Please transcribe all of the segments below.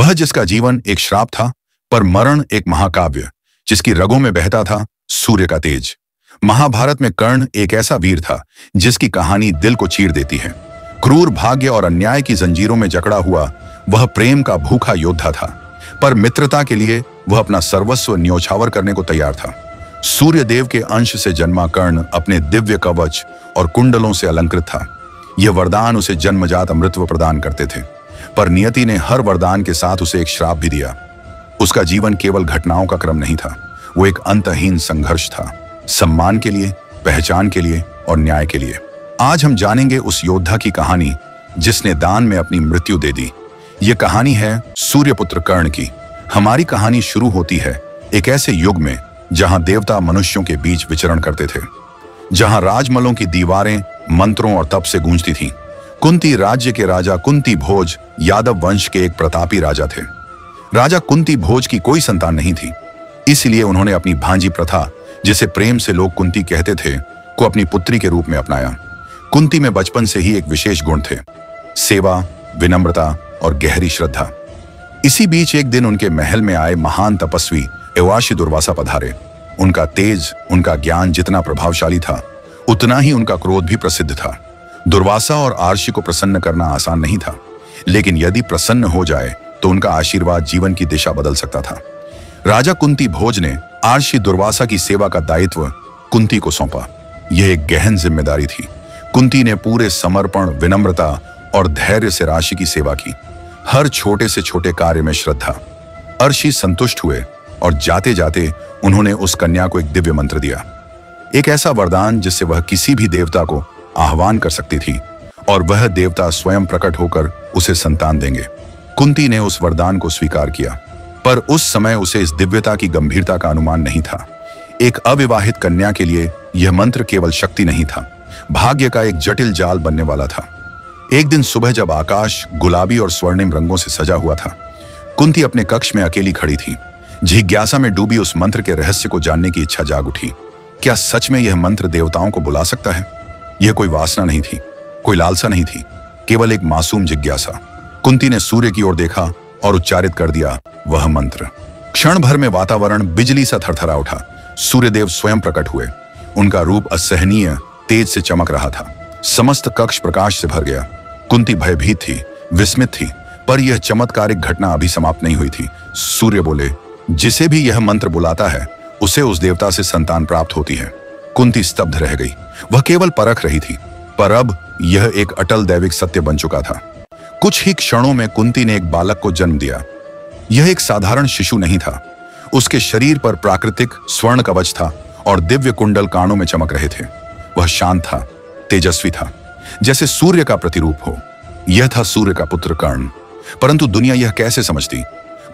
वह जिसका जीवन एक श्राप था, पर मरण एक महाकाव्य, जिसकी रगों में बहता था सूर्य का तेज। महाभारत में कर्ण एक ऐसा वीर था जिसकी कहानी दिल को चीर देती है। क्रूर भाग्य और अन्याय की जंजीरों में जकड़ा हुआ वह प्रेम का भूखा योद्धा था, पर मित्रता के लिए वह अपना सर्वस्व न्योछावर करने को तैयार था। सूर्य देव के अंश से जन्मा कर्ण अपने दिव्य कवच और कुंडलों से अलंकृत था। यह वरदान उसे जन्मजात अमृतत्व प्रदान करते थे, पर नियति ने हर वरदान के साथ उसे एक श्राप भी दिया। उसका जीवन केवल घटनाओं का क्रम नहीं था, वो एक अंतहीन संघर्ष था, सम्मान के लिए, पहचान के लिए और न्याय के लिए। आज हम जानेंगे उस योद्धा की कहानी जिसने दान में अपनी मृत्यु दे दी। ये कहानी है सूर्यपुत्र कर्ण की। हमारी कहानी शुरू होती है एक ऐसे युग में जहां देवता मनुष्यों के बीच विचरण करते थे, जहां राजमहलों की दीवारें मंत्रों और तप से गूंजती थीं। कुंती राज्य के राजा कुंती भोज यादव वंश के एक प्रतापी राजा थे। राजा कुंती भोज की कोई संतान नहीं थी, इसलिए उन्होंने अपनी भांजी प्रथा, जिसे प्रेम से लोग कुंती कहते थे, को अपनी पुत्री के रूप में अपनाया। कुंती में बचपन से ही एक विशेष गुण थे, सेवा, विनम्रता और गहरी श्रद्धा। इसी बीच एक दिन उनके महल में आए महान तपस्वी एवाशी दुर्वासा पधारे। उनका तेज, उनका ज्ञान जितना प्रभावशाली था, उतना ही उनका क्रोध भी प्रसिद्ध था। दुर्वासा और आर्षि को प्रसन्न करना आसान नहीं था, लेकिन यदि प्रसन्न हो जाए तो उनका आशीर्वाद जीवन की दिशा बदल सकता था। राजा कुंती भोज ने आर्षि दुर्वासा की सेवा का दायित्व कुंती को सौंपा। यह एक गहन जिम्मेदारी थी। कुंती ने पूरे समर्पण, विनम्रता और धैर्य से राशि की सेवा की, हर छोटे से छोटे कार्य में श्रद्धा। अर्षि संतुष्ट हुए और जाते जाते उन्होंने उस कन्या को एक दिव्य मंत्र दिया, एक ऐसा वरदान जिससे वह किसी भी देवता को आह्वान कर सकती थी और वह देवता स्वयं प्रकट होकर उसे संतान देंगे। कुंती ने उस वरदान को स्वीकार किया, पर उस समय उसे इस दिव्यता की गंभीरता का अनुमान नहीं था। एक अविवाहित कन्या के लिए यह मंत्र केवल शक्ति नहीं था, भाग्य का एक जटिल जाल बनने वाला था। एक दिन सुबह जब आकाश गुलाबी और स्वर्णिम रंगों से सजा हुआ था, कुंती अपने कक्ष में अकेली खड़ी थी। जिज्ञासा में डूबी उस मंत्र के रहस्य को जानने की इच्छा जाग उठी। क्या सच में यह मंत्र देवताओं को बुला सकता है? यह कोई वासना नहीं थी, कोई लालसा नहीं थी, केवल एक मासूम जिज्ञासा। कुंती ने सूर्य की ओर देखा और उच्चारित कर दिया वह मंत्र। क्षण भर में वातावरण बिजली सा थरथरा उठा। सूर्यदेव स्वयं प्रकट हुए। उनका रूप असहनीय तेज से चमक रहा था। समस्त कक्ष प्रकाश से भर गया। कुंती भयभीत थी, विस्मित थी, पर यह चमत्कारिक घटना अभी समाप्त नहीं हुई थी। सूर्य बोले, जिसे भी यह मंत्र बुलाता है उसे उस देवता से संतान प्राप्त होती है। कुंती स्तब्ध रह गई। वह केवल परख रही थी, पर अब यह एक अटल दैविक सत्य बन चुका था। कुछ ही क्षणों में कुंती ने एक बालक को जन्म दिया। यह एक साधारण शिशु नहीं था। उसके शरीर पर प्राकृतिक स्वर्ण कवच था और दिव्य कुंडल कानों में चमक रहे थे। वह शांत था, तेजस्वी था, जैसे सूर्य का प्रतिरूप हो। यह था सूर्य का पुत्र कर्ण। परंतु दुनिया यह कैसे समझती?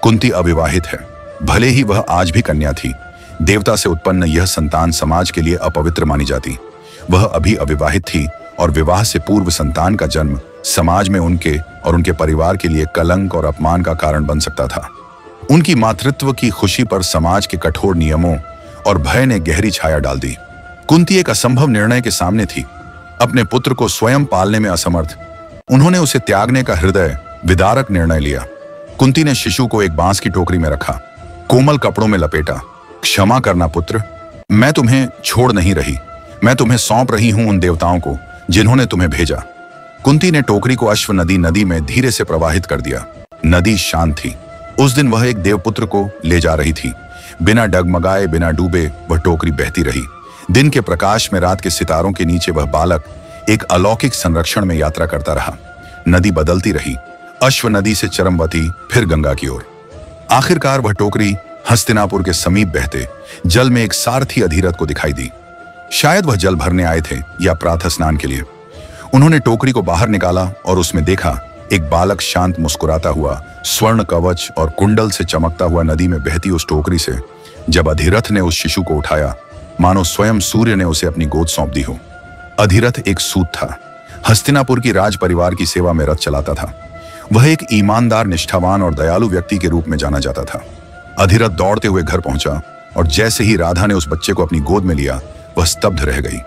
कुंती अविवाहित है, भले ही वह आज भी कन्या थी। देवता से उत्पन्न यह संतान समाज के लिए अपवित्र मानी जाती। वह अभी अविवाहित थी और विवाह से पूर्व संतान का जन्म समाज में उनके और उनके परिवार के लिए कलंक और अपमान का कारण बन सकता था। उनकी मातृत्व की खुशी पर समाज के कठोर नियमों और भय ने गहरी छाया डाल दी। कुंती एक असंभव निर्णय के सामने थी। अपने पुत्र को स्वयं पालने में असमर्थ, उन्होंने उसे त्यागने का हृदय विदारक निर्णय लिया। कुंती ने शिशु को एक बांस की टोकरी में रखा, कोमल कपड़ों में लपेटा। क्षमा करना पुत्र, मैं तुम्हें छोड़ नहीं रही, मैं तुम्हें सौंप रही हूं उन देवताओं को जिन्होंने तुम्हें भेजा। कुंती ने टोकरी को अश्व नदी में धीरे से प्रवाहित कर दिया। नदी शांत थी। उस दिन वह एक देवपुत्र को ले जा रही थी। बिना डगमगाए, बिना डूबे वह टोकरी बहती रही। दिन के प्रकाश में, रात के सितारों के नीचे वह बालक एक अलौकिक संरक्षण में यात्रा करता रहा। नदी बदलती रही, अश्व नदी से चरमवती, फिर गंगा की ओर। आखिरकार वह टोकरी हस्तिनापुर के समीप बहते जल में एक सारथी अधिरथ को दिखाई दी। शायद वह जल भरने आए थे या प्रातः स्नान के लिए। उन्होंने टोकरी को बाहर निकाला और उसमें देखा एक बालक शांत मुस्कुराता हुआ, स्वर्ण कवच और कुंडल से चमकता हुआ नदी में बहती उस टोकरी से। जब अधिरथ ने उस शिशु को उठाया, मानो स्वयं सूर्य ने उसे अपनी गोद सौंप दी हो। अधिरथ एक सूत था, हस्तिनापुर की राज परिवार की सेवा में रथ चलाता था। वह एक ईमानदार, निष्ठावान और दयालु व्यक्ति के रूप में जाना जाता था। अधिरथ दौड़ते हुए घर पहुंचा और जैसे ही राधा ने उस बच्चे को अपनी गोद में लिया, वह स्तब्ध रह गई।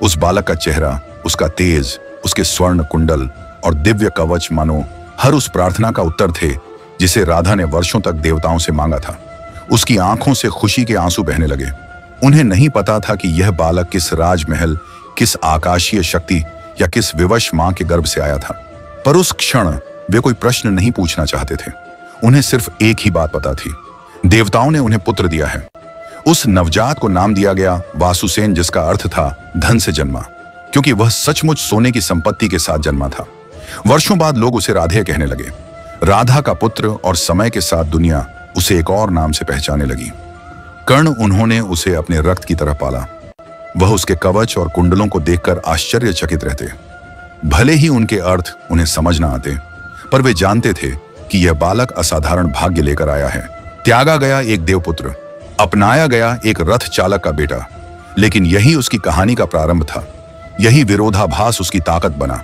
उस बालक का चेहरा, उसका तेज, उसके स्वर्ण कुंडल और दिव्य कवच मानो हर उस प्रार्थना का उत्तर थे जिसे राधा ने वर्षों तक देवताओं से मांगा था। उसकी आंखों से खुशी के आंसू बहने लगे। उन्हें नहीं पता था कि यह बालक किस राजमहल, किस आकाशीय शक्ति या किस विवश मां के गर्भ से आया था। पर उस क्षण वे कोई प्रश्न नहीं पूछना चाहते थे। उन्हें सिर्फ एक ही बात पता थी, देवताओं ने उन्हें पुत्र दिया है। उस नवजात को नाम दिया गया वासुसेन, जिसका अर्थ था धन से जन्मा, क्योंकि वह सचमुच सोने की संपत्ति के साथ जन्मा था। वर्षों बाद लोग उसे राधे कहने लगे। राधा का पुत्र, और समय के साथ दुनिया उसे एक और नाम से पहचानने लगी, कर्ण। उन्होंने उसे अपने रक्त की तरह पाला। वह उसके कवच और कुंडलों को देखकर आश्चर्यचकित रहते। भले ही उनके अर्थ उन्हें समझ न आते, पर वे जानते थे कि यह बालक असाधारण भाग्य लेकर आया है। त्यागा गया एक देवपुत्र, अपनाया गया एक रथ चालक का बेटा, लेकिन यही उसकी कहानी का प्रारंभ था। यही विरोधाभास उसकी ताकत बना।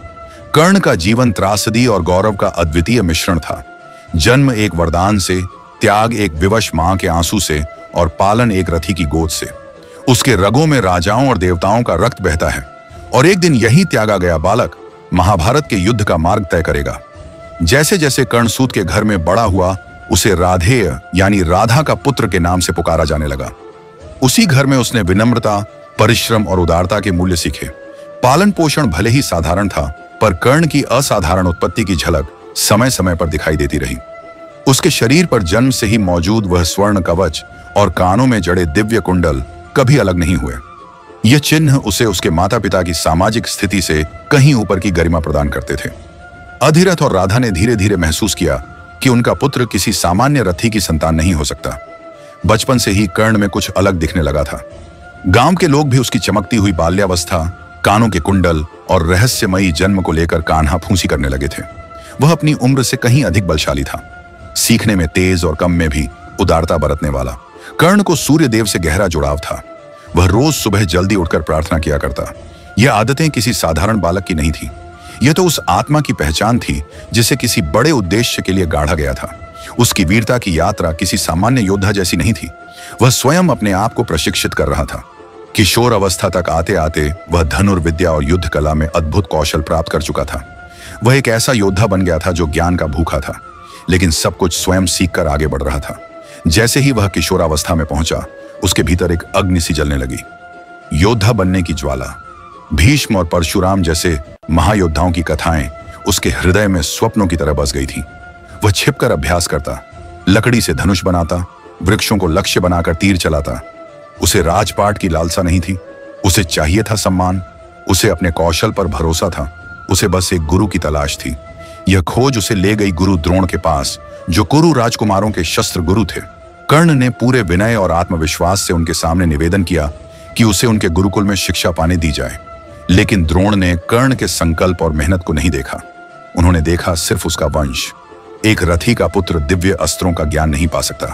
कर्ण का जीवन त्रासदी और गौरव का अद्वितीय मिश्रण था। जन्म एक वरदान से, त्याग एक विवश मां के आंसू से, और पालन एक रथी की गोद से। उसके रगों में राजाओं और देवताओं का रक्त बहता है, और एक दिन यही त्यागा गया बालक महाभारत के युद्ध का मार्ग तय करेगा। जैसे जैसे कर्णसूत के घर में बड़ा हुआ, उसे राधेय यानी राधा का पुत्र के नाम से पुकारा जाने लगा। उसी घर में उसने विनम्रता, परिश्रम और उदारता के मूल्य सीखे। पालन पोषण भले ही साधारण था, पर कर्ण की असाधारण उत्पत्ति की झलक समय समय पर दिखाई देती रही। उसके शरीर पर जन्म से ही मौजूद वह स्वर्ण कवच और कानों में जड़े दिव्य कुंडल कभी अलग नहीं हुए। यह चिन्ह उसे उसके माता पिता की सामाजिक स्थिति से कहीं ऊपर की गरिमा प्रदान करते थे। अधिरथ और राधा ने धीरे धीरे महसूस किया कि उनका पुत्र किसी सामान्य रथी की संतान नहीं हो सकता। बचपन से ही कर्ण में कुछ अलग दिखने लगा था। गांव के लोग भी उसकी चमकती हुई बाल्यावस्था, कानों के कुंडल और रहस्यमयी जन्म को लेकर कान्हा फूंसी करने लगे थे। वह अपनी उम्र से कहीं अधिक बलशाली था, सीखने में तेज और कम में भी उदारता बरतने वाला। कर्ण को सूर्य देव से गहरा जुड़ाव था। वह रोज सुबह जल्दी उठकर प्रार्थना किया करता। यह आदतें किसी साधारण बालक की नहीं थी। यह तो उस आत्मा की पहचान थी जिसे किसी बड़े उद्देश्य के लिए गाढ़ा गया था। उसकी वीरता की यात्रा किसी सामान्य योद्धा जैसी नहीं थी। वह स्वयं अपने आप को प्रशिक्षित कर रहा था। किशोर अवस्था तक आते आते वह धनुर्विद्या और युद्ध कला में अद्भुत कौशल प्राप्त कर चुका था। वह एक ऐसा योद्धा बन गया था जो ज्ञान का भूखा था, लेकिन सब कुछ स्वयं सीखकर आगे बढ़ रहा था। जैसे ही वह किशोरावस्था में पहुंचा, उसके भीतर एक अग्नि सी जलने लगी। योद्धा बनने की ज्वाला। भीष्म और परशुराम जैसे महायोद्धाओं की कथाएं उसके हृदय में स्वप्नों की तरह बस गई थी। वह छिपकर अभ्यास करता, लकड़ी से धनुष बनाता, वृक्षों को लक्ष्य बनाकर तीर चलाता। उसे राजपाट की लालसा नहीं थी, उसे चाहिए था सम्मान। उसे अपने कौशल पर भरोसा था। उसे बस एक गुरु की तलाश थी। यह खोज उसे ले गई गुरु द्रोण के पास, जो कुरु राजकुमारों के शस्त्र गुरु थे। कर्ण ने पूरे विनय और आत्मविश्वास से उनके सामने निवेदन किया कि उसे उनके गुरुकुल में शिक्षा पाने दी जाए। लेकिन द्रोण ने कर्ण के संकल्प और मेहनत को नहीं देखा। उन्होंने देखा सिर्फ उसका वंश। एक रथी का पुत्र दिव्य अस्त्रों का ज्ञान नहीं पा सकता।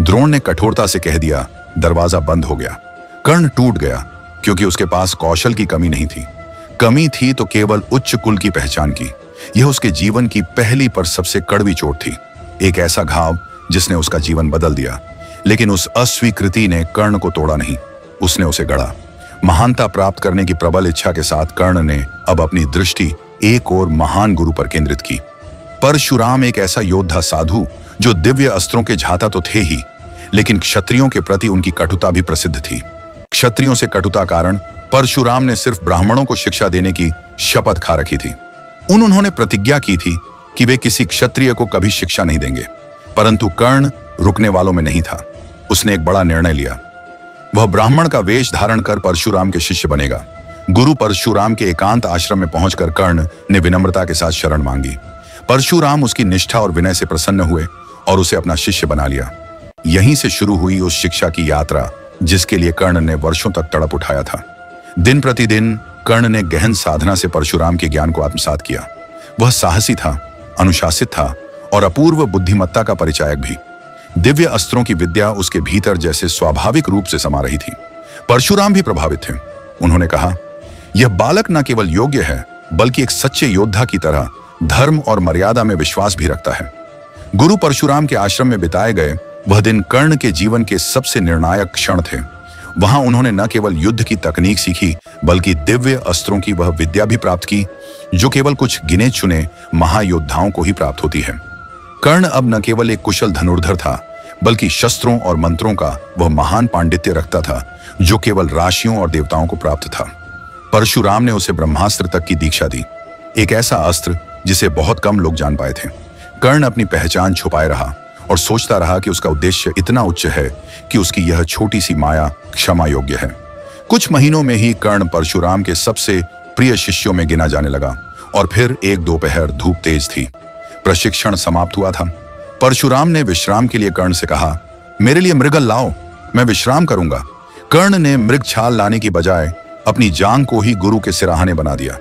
द्रोण ने कठोरता से कह दिया, दरवाजा बंद हो गया। कर्ण टूट गया, क्योंकि उसके पास कौशल की कमी नहीं थी। कमी थी तो केवल उच्च कुल की पहचान की। यह उसके जीवन की पहली पर सबसे कड़वी चोट थी। एक ऐसा घाव जिसने उसका जीवन बदल दिया। लेकिन उस अस्वीकृति ने कर्ण को तोड़ा नहीं, उसने उसे गढ़ा। महानता प्राप्त करने की प्रबल इच्छा के साथ कर्ण ने अब अपनी दृष्टि एक और महान गुरु पर केंद्रित की। परशुराम एक ऐसा योद्धा साधु जो दिव्य अस्त्रों के झाता तो थे ही, लेकिन क्षत्रियों के प्रति उनकी कटुता भी प्रसिद्ध थी। क्षत्रियों से कटुता कारण परशुराम ने सिर्फ ब्राह्मणों को शिक्षा देने की शपथ खा रखी थी। उन्होंने प्रतिज्ञा की थी कि वे किसी क्षत्रिय को कभी शिक्षा नहीं देंगे। परंतु कर्ण रुकने वालों में नहीं था। उसने एक बड़ा निर्णय लिया। वह ब्राह्मण का वेश धारण कर परशुराम के शिष्य बनेगा। गुरु परशुराम के एकांत आश्रम में पहुंचकर कर्ण ने विनम्रता के साथ शरण मांगी। परशुराम उसकी निष्ठा और विनय से प्रसन्न हुए और उसे अपना शिष्य बना लिया। यहीं से शुरू हुई उस शिक्षा की यात्रा जिसके लिए कर्ण ने वर्षों तक तड़प उठाया था। दिन प्रतिदिन कर्ण ने गहन साधना से परशुराम के ज्ञान को आत्मसात किया। वह साहसी था, अनुशासित था और अपूर्व बुद्धिमत्ता का परिचायक भी। दिव्य अस्त्रों की विद्या उसके भीतर जैसे स्वाभाविक रूप से समा रही थी। परशुराम भी प्रभावित थे। उन्होंने कहा, यह बालक न केवल योग्य है, बल्कि एक सच्चे योद्धा की तरह धर्म और मर्यादा में विश्वास भी रखता है। गुरु परशुराम के आश्रम में बिताए गए वह दिन कर्ण के जीवन के सबसे निर्णायक क्षण थे। वहां उन्होंने न केवल युद्ध की तकनीक सीखी, बल्कि दिव्य अस्त्रों की वह विद्या भी प्राप्त की जो केवल कुछ गिने चुने महायोद्धाओं को ही प्राप्त होती है। कर्ण अब न केवल एक कुशल धनुर्धर था, बल्कि शस्त्रों और मंत्रों का वह महान पांडित्य रखता था जो केवल राशियों और देवताओं को प्राप्त था। परशुराम ने उसे ब्रह्मास्त्र तक की दीक्षा दी, एक ऐसा अस्त्र जिसे बहुत कम लोग जान पाए थे। कर्ण अपनी पहचान छुपाए रहा और सोचता रहा कि उसका उद्देश्य इतना उच्च है कि उसकी यह छोटी सी माया क्षमा योग्य है। कुछ महीनों में ही कर्ण परशुराम के सबसे प्रिय शिष्यों में गिना जाने लगा और फिर एक दोपहर धूप तेज थी। प्रशिक्षण समाप्त हुआ था। परशुराम ने विश्राम के लिए कर्ण से कहा, मेरे लिए मृगल लाओ, मैं विश्राम करूंगा। कर्ण ने मृग छाल लाने की बजाय अपनी जांग को ही गुरु के सिराहाने बना दिया।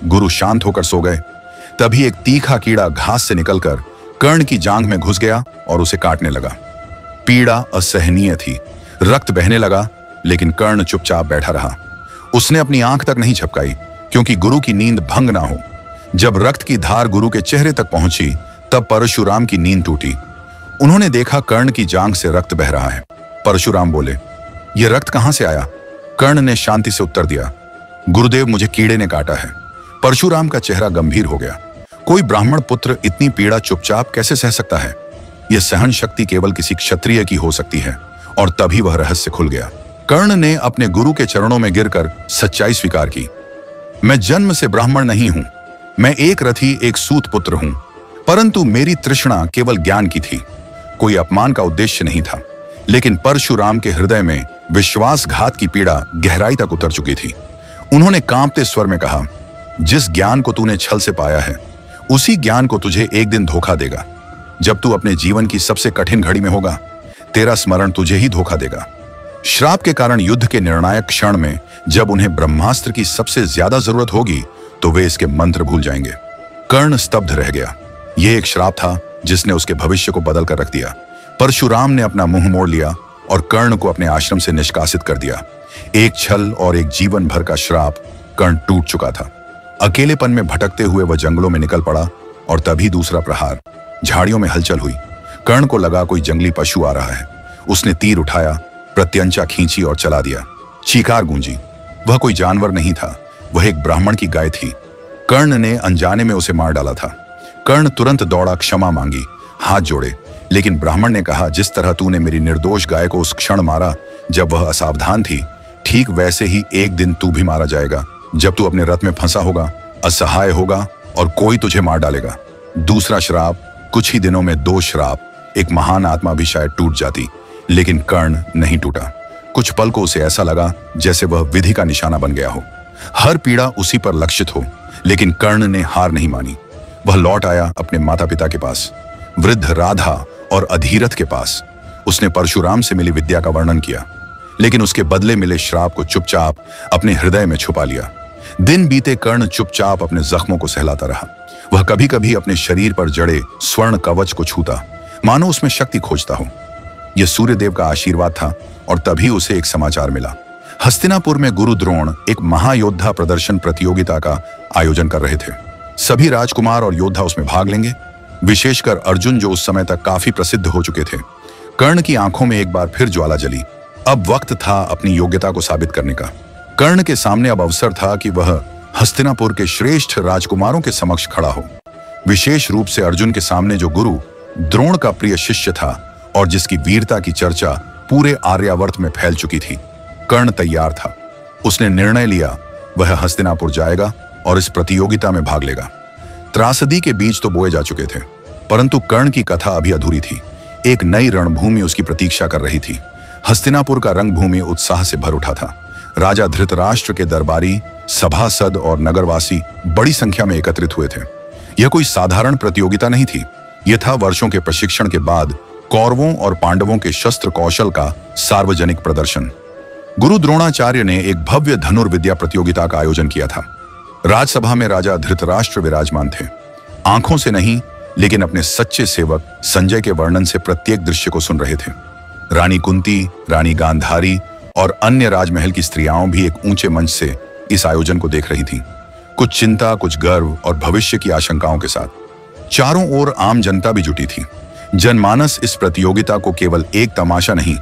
गुरु शांत होकर सो गए। तभी एक तीखा कीड़ा घास से निकलकर कर्ण की जांघ में घुस गया और उसे काटने लगा। पीड़ा असहनीय थी, रक्त बहने लगा, लेकिन कर्ण चुपचाप बैठा रहा। उसने अपनी आंख तक नहीं झपकाई क्योंकि गुरु की नींद भंग ना हो। जब रक्त की धार गुरु के चेहरे तक पहुंची तब परशुराम की नींद टूटी। उन्होंने देखा कर्ण की जांघ से रक्त बह रहा है। परशुराम बोले, यह रक्त कहां से आया? कर्ण ने शांति से उत्तर दिया, गुरुदेव, मुझे कीड़े ने काटा है। परशुराम का चेहरा गंभीर हो गया। कोई ब्राह्मण पुत्र इतनी पीड़ा चुपचाप कैसे सह सकता है? यह सहन शक्ति केवल किसी क्षत्रिय की हो सकती है। और तभी वह रहस्य खुल गया। कर्ण ने अपने गुरु के चरणों में गिरकर सच्चाई स्वीकार की। मैं जन्म से ब्राह्मण नहीं हूं, मैं एक रथी, एक सूत पुत्र हूं, परंतु मेरी तृष्णा केवल ज्ञान की थी, कोई अपमान का उद्देश्य नहीं था। लेकिन परशुराम के हृदय में विश्वासघात की पीड़ा गहराई तक उतर चुकी थी। उन्होंने कांपते स्वर में कहा, जिस ज्ञान को तूने छल से पाया है, उसी ज्ञान को तुझे एक दिन धोखा देगा। जब तू अपने जीवन की सबसे कठिन घड़ी में होगा, तेरा स्मरण तुझे ही धोखा देगा। श्राप के कारण युद्ध के निर्णायक क्षण में जब उन्हें ब्रह्मास्त्र की सबसे ज्यादा जरूरत होगी, तो वे इसके मंत्र भूल जाएंगे। कर्ण स्तब्ध रह गया। यह एक श्राप था जिसने उसके भविष्य को बदल कर रख दिया। परशुराम ने अपना मुंह मोड़ लिया और कर्ण को अपने आश्रम से निष्कासित कर दिया। एक छल और एक जीवन भर का श्राप। कर्ण टूट चुका था। अकेलेपन में भटकते हुए वह जंगलों में निकल पड़ा और तभी दूसरा प्रहार। झाड़ियों में हलचल हुई। कर्ण को लगा कोई जंगली पशु आ रहा है। उसने तीर उठाया, प्रत्यंचा खींची और चला दिया। चीकार गूंजी। वह कोई जानवर नहीं था, वह एक ब्राह्मण की गाय थी। कर्ण ने अनजाने में उसे मार डाला था। कर्ण तुरंत दौड़ा, क्षमा मांगी, हाथ जोड़े, लेकिन ब्राह्मण ने कहा, जिस तरह तूने मेरी निर्दोष गाय को उस क्षण मारा जब वह असावधान थी, ठीक वैसे ही एक दिन तू भी मारा जाएगा, जब तू अपने रथ में फंसा होगा, असहाय होगा और कोई तुझे मार डालेगा। दूसरा श्राप। कुछ ही दिनों में 2 श्राप। एक महान आत्मा भी शायद टूट जाती, लेकिन कर्ण नहीं टूटा। कुछ पल को उसे ऐसा लगा जैसे वह विधि का निशाना बन गया हो, हर पीड़ा उसी पर लक्षित हो। लेकिन कर्ण ने हार नहीं मानी। वह लौट आया अपने माता पिता के पास, वृद्ध राधा और अधीरथ के पास। उसने परशुराम से मिली विद्या का वर्णन किया, लेकिन उसके बदले मिले श्राप को चुपचाप अपने हृदय में छुपा लिया। दिन बीते कर्ण चुपचाप अपने जख्मों को सहलाता रहा। वह कभी कभी अपने शरीर पर जड़े स्वर्ण कवच को छूता, मानो उसमें शक्ति खोजता हो। यह सूर्यदेव का आशीर्वाद था। और तभी उसे एक समाचार मिला। हस्तिनापुर में गुरु द्रोण एक महायोद्धा प्रदर्शन प्रतियोगिता का आयोजन कर रहे थे। सभी राजकुमार और योद्धा उसमें भाग लेंगे, विशेषकर अर्जुन, जो उस समय तक काफी प्रसिद्ध हो चुके थे। कर्ण की आंखों में एक बार फिर ज्वाला जली। अब वक्त था अपनी योग्यता को साबित करने का। कर्ण के सामने अब अवसर था कि वह हस्तिनापुर के श्रेष्ठ राजकुमारों के समक्ष खड़ा हो। विशेष रूप से अर्जुन के सामने, जो गुरु द्रोण का प्रिय शिष्य था और जिसकी वीरता की चर्चा पूरे आर्यावर्त में फैल चुकी थी। कर्ण तैयार था। उसने निर्णय लिया, वह हस्तिनापुर जाएगा और इस प्रतियोगिता में भाग लेगा। त्रासदी के बीज तो बोए जा चुके थे, परंतु कर्ण की कथा अभी अधूरी थी। एक नई रणभूमि उसकी प्रतीक्षा कर रही थी। हस्तिनापुर का रंगभूमि उत्साह से भर उठा था। राजा धृतराष्ट्र के दरबारी, सभासद और नगरवासी बड़ी संख्या में एकत्रित हुए थे। यह कोई साधारण प्रतियोगिता नहीं थी। यह था वर्षों के प्रशिक्षण के बाद कौरवों और पांडवों के शस्त्र कौशल का सार्वजनिक प्रदर्शन। गुरु द्रोणाचार्य ने एक भव्य धनुर्विद्या प्रतियोगिता का आयोजन किया था। राजसभा में राजा धृतराष्ट्र विराजमान थे। आंखों से नहीं, लेकिन अपने सच्चे सेवक संजय के वर्णन से प्रत्येक दृश्य को सुन रहे थे। रानी कुंती, रानी गांधारी और अन्य राजमहल की स्त्रियां भी एक ऊंचे मंच से इस आयोजन को देख रही थीं, कुछ चिंता, कुछ गर्व और भविष्य की आशंकाओं के साथ। चारों ओर आम जनता भी जुटी थी। जनमानस इस प्रतियोगिता को केवल एक तमाशा नहीं,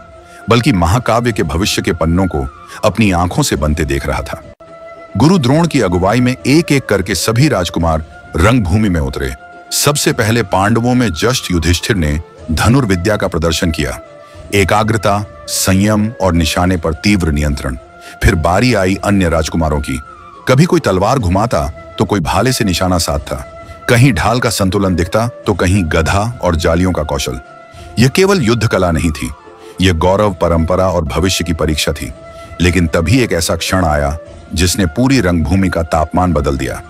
बल्कि महाकाव्य के भविष्य के पन्नों को अपनी आंखों से बनते देख रहा था। गुरु द्रोण की अगुवाई में एक एक करके सभी राजकुमार रंगभूमि में उतरे। सबसे पहले पांडवों में जस्ट युधिष्ठिर ने धनुर्विद्या का प्रदर्शन किया। एकाग्रता, संयम और निशाने पर तीव्र नियंत्रण। फिर बारी आई अन्य राजकुमारों की। कभी कोई तलवार घुमाता तो कोई भाले से निशाना साधता, कहीं ढाल का संतुलन दिखता तो कहीं गधा और जालियों का कौशल। यह केवल युद्ध कला नहीं थी, यह गौरव, परंपरा और भविष्य की परीक्षा थी। लेकिन तभी एक ऐसा क्षण आया जिसने पूरी रंगभूमि का तापमान बदल दिया।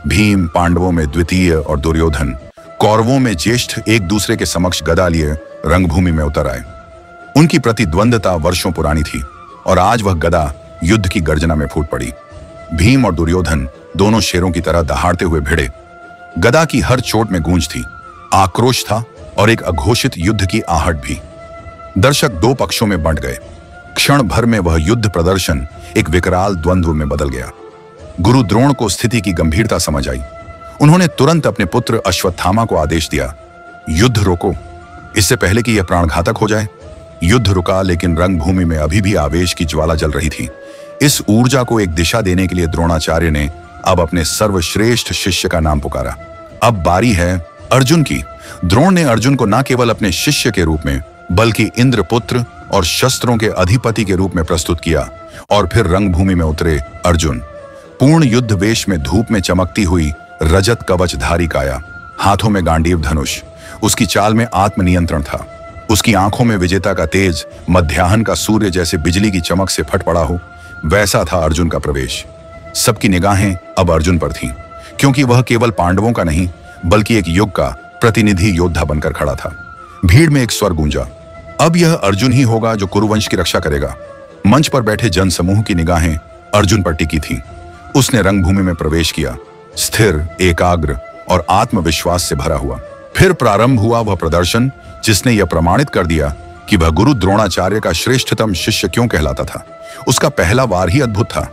भीम पांडवों में द्वितीय और दुर्योधन कौरवों में ज्येष्ठ एक दूसरे के समक्ष गदा लिए रंगभूमि में उतर आए। उनकी प्रतिद्वंदता वर्षों पुरानी थी और आज वह गदा युद्ध की गर्जना में फूट पड़ी। भीम और दुर्योधन दोनों शेरों की तरह दहाड़ते हुए भिड़े। गदा की हर चोट में गूंज थी, आक्रोश था और एक अघोषित युद्ध की आहट भी। दर्शक दो पक्षों में बंट गए। क्षण भर में वह युद्ध प्रदर्शन एक विकराल द्वंद्व में बदल गया। गुरु द्रोण को स्थिति की गंभीरता समझ आई। उन्होंने तुरंत अपने पुत्र अश्वत्थामा को आदेश दिया, युद्ध रोको, इससे पहले कि यह प्राणघातक हो जाए। युद्ध रुका, लेकिन रंगभूमि में अभी भी आवेश की ज्वाला जल रही थी। इस ऊर्जा को एक दिशा देने के लिए द्रोणाचार्य ने अब अपने सर्वश्रेष्ठ शिष्य का नाम पुकारा। अब बारी है अर्जुन की। द्रोण ने अर्जुन को न केवल अपने शिष्य के रूप में बल्कि इंद्रपुत्र और शस्त्रों के अधिपति के रूप में प्रस्तुत किया। और फिर रंगभूमि में उतरे अर्जुन, पूर्ण युद्ध वेश में धूप में चमकती हुई रजत कवचधारी काया, हाथों में गांडीव धनुष। उसकी चाल में आत्मनियंत्रण था। उसकी आंखों में विजेता का तेज मध्याह्न का सूर्य जैसे बिजली की चमक से फट पड़ा हो, वैसा था अर्जुन का प्रवेश। सबकी निगाहें अब अर्जुन पर थीं, क्योंकि वह केवल पांडवों का नहीं बल्कि एक युग का प्रतिनिधि योद्धा बनकर खड़ा था। भीड़ में एक स्वर गूंजा, अब यह अर्जुन ही होगा जो कुरुवंश की रक्षा करेगा। मंच पर बैठे जनसमूह की निगाहें अर्जुन पर टिकी थीं। उसने रंगभूमि में प्रवेश किया, स्थिर, एकाग्र और आत्मविश्वास से भरा हुआ। फिर प्रारंभ हुआ वह प्रदर्शन जिसने यह प्रमाणित कर दिया कि वह गुरु द्रोणाचार्य का श्रेष्ठतम शिष्य क्यों कहलाता था। उसका पहला वार ही अद्भुत था।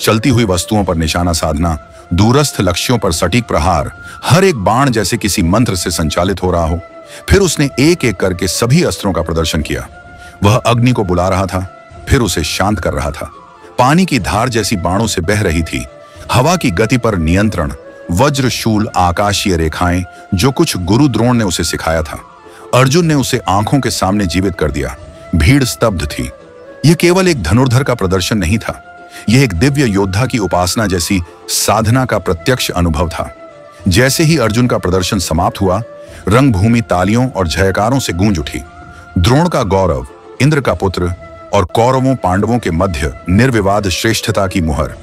चलती हुई वस्तुओं पर निशाना साधना, दूरस्थ लक्ष्यों पर सटीक प्रहार, हर एक बाण जैसे किसी मंत्र से संचालित हो रहा हो। फिर उसने एक एक करके सभी अस्त्रों का प्रदर्शन किया। वह अग्नि को बुला रहा था, फिर उसे शांत कर रहा था। पानी की धार जैसी बाणों से बह रही थी। हवा की गति पर नियंत्रण, वज्र, शूल, आकाशीय रेखाएं, जो कुछ गुरु द्रोण ने उसे सिखाया था, अर्जुन ने उसे आंखों के सामने जीवित कर दिया। भीड़ स्तब्ध थी। यह केवल एक धनुर्धर का प्रदर्शन नहीं था, यह एक दिव्य योद्धा की उपासना जैसी साधना का प्रत्यक्ष अनुभव था। जैसे ही अर्जुन का प्रदर्शन समाप्त हुआ, रंगभूमि तालियों और जयकारों से गूंज उठी। द्रोण का गौरव, इंद्र का पुत्र और कौरवों पांडवों के मध्य निर्विवाद श्रेष्ठता की मुहर।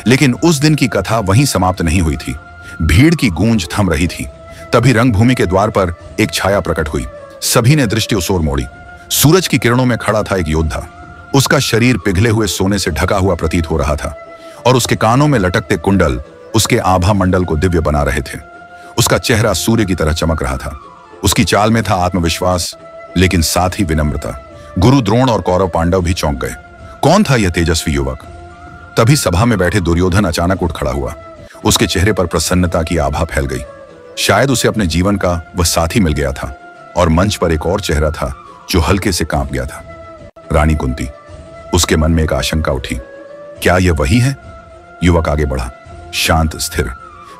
लेकिन उस दिन की कथा वहीं समाप्त नहीं हुई थी। भीड़ की गूंज थम रही थी। तभी रंगभूमि के द्वार पर एक छाया प्रकट हुई। सभी ने दृष्टि उस ओर मोड़ी। सूरज की किरणों में खड़ा था एक योद्धा। उसका शरीर पिघले हुए सोने से ढका हुआ प्रतीत हो रहा था और उसके कानों में लटकते कुंडल उसके आभा मंडल को दिव्य बना रहे थे। उसका चेहरा सूर्य की तरह चमक रहा था। उसकी चाल में था आत्मविश्वास, लेकिन साथ ही विनम्रता। गुरु द्रोण और कौरव पांडव भी चौंक गए। कौन था यह तेजस्वी युवक? तभी सभा में बैठे दुर्योधन अचानक उठ खड़ा हुआ। उसके चेहरे पर प्रसन्नता की आभा फैल गई। शायद उसे अपने जीवन का वह साथी मिल गया था। और मंच पर एक और चेहरा था जो हल्के से कांप गया था, रानी कुंती। उसके मन में एक आशंका उठी, क्या यह वही है? युवक आगे बढ़ा, शांत, स्थिर।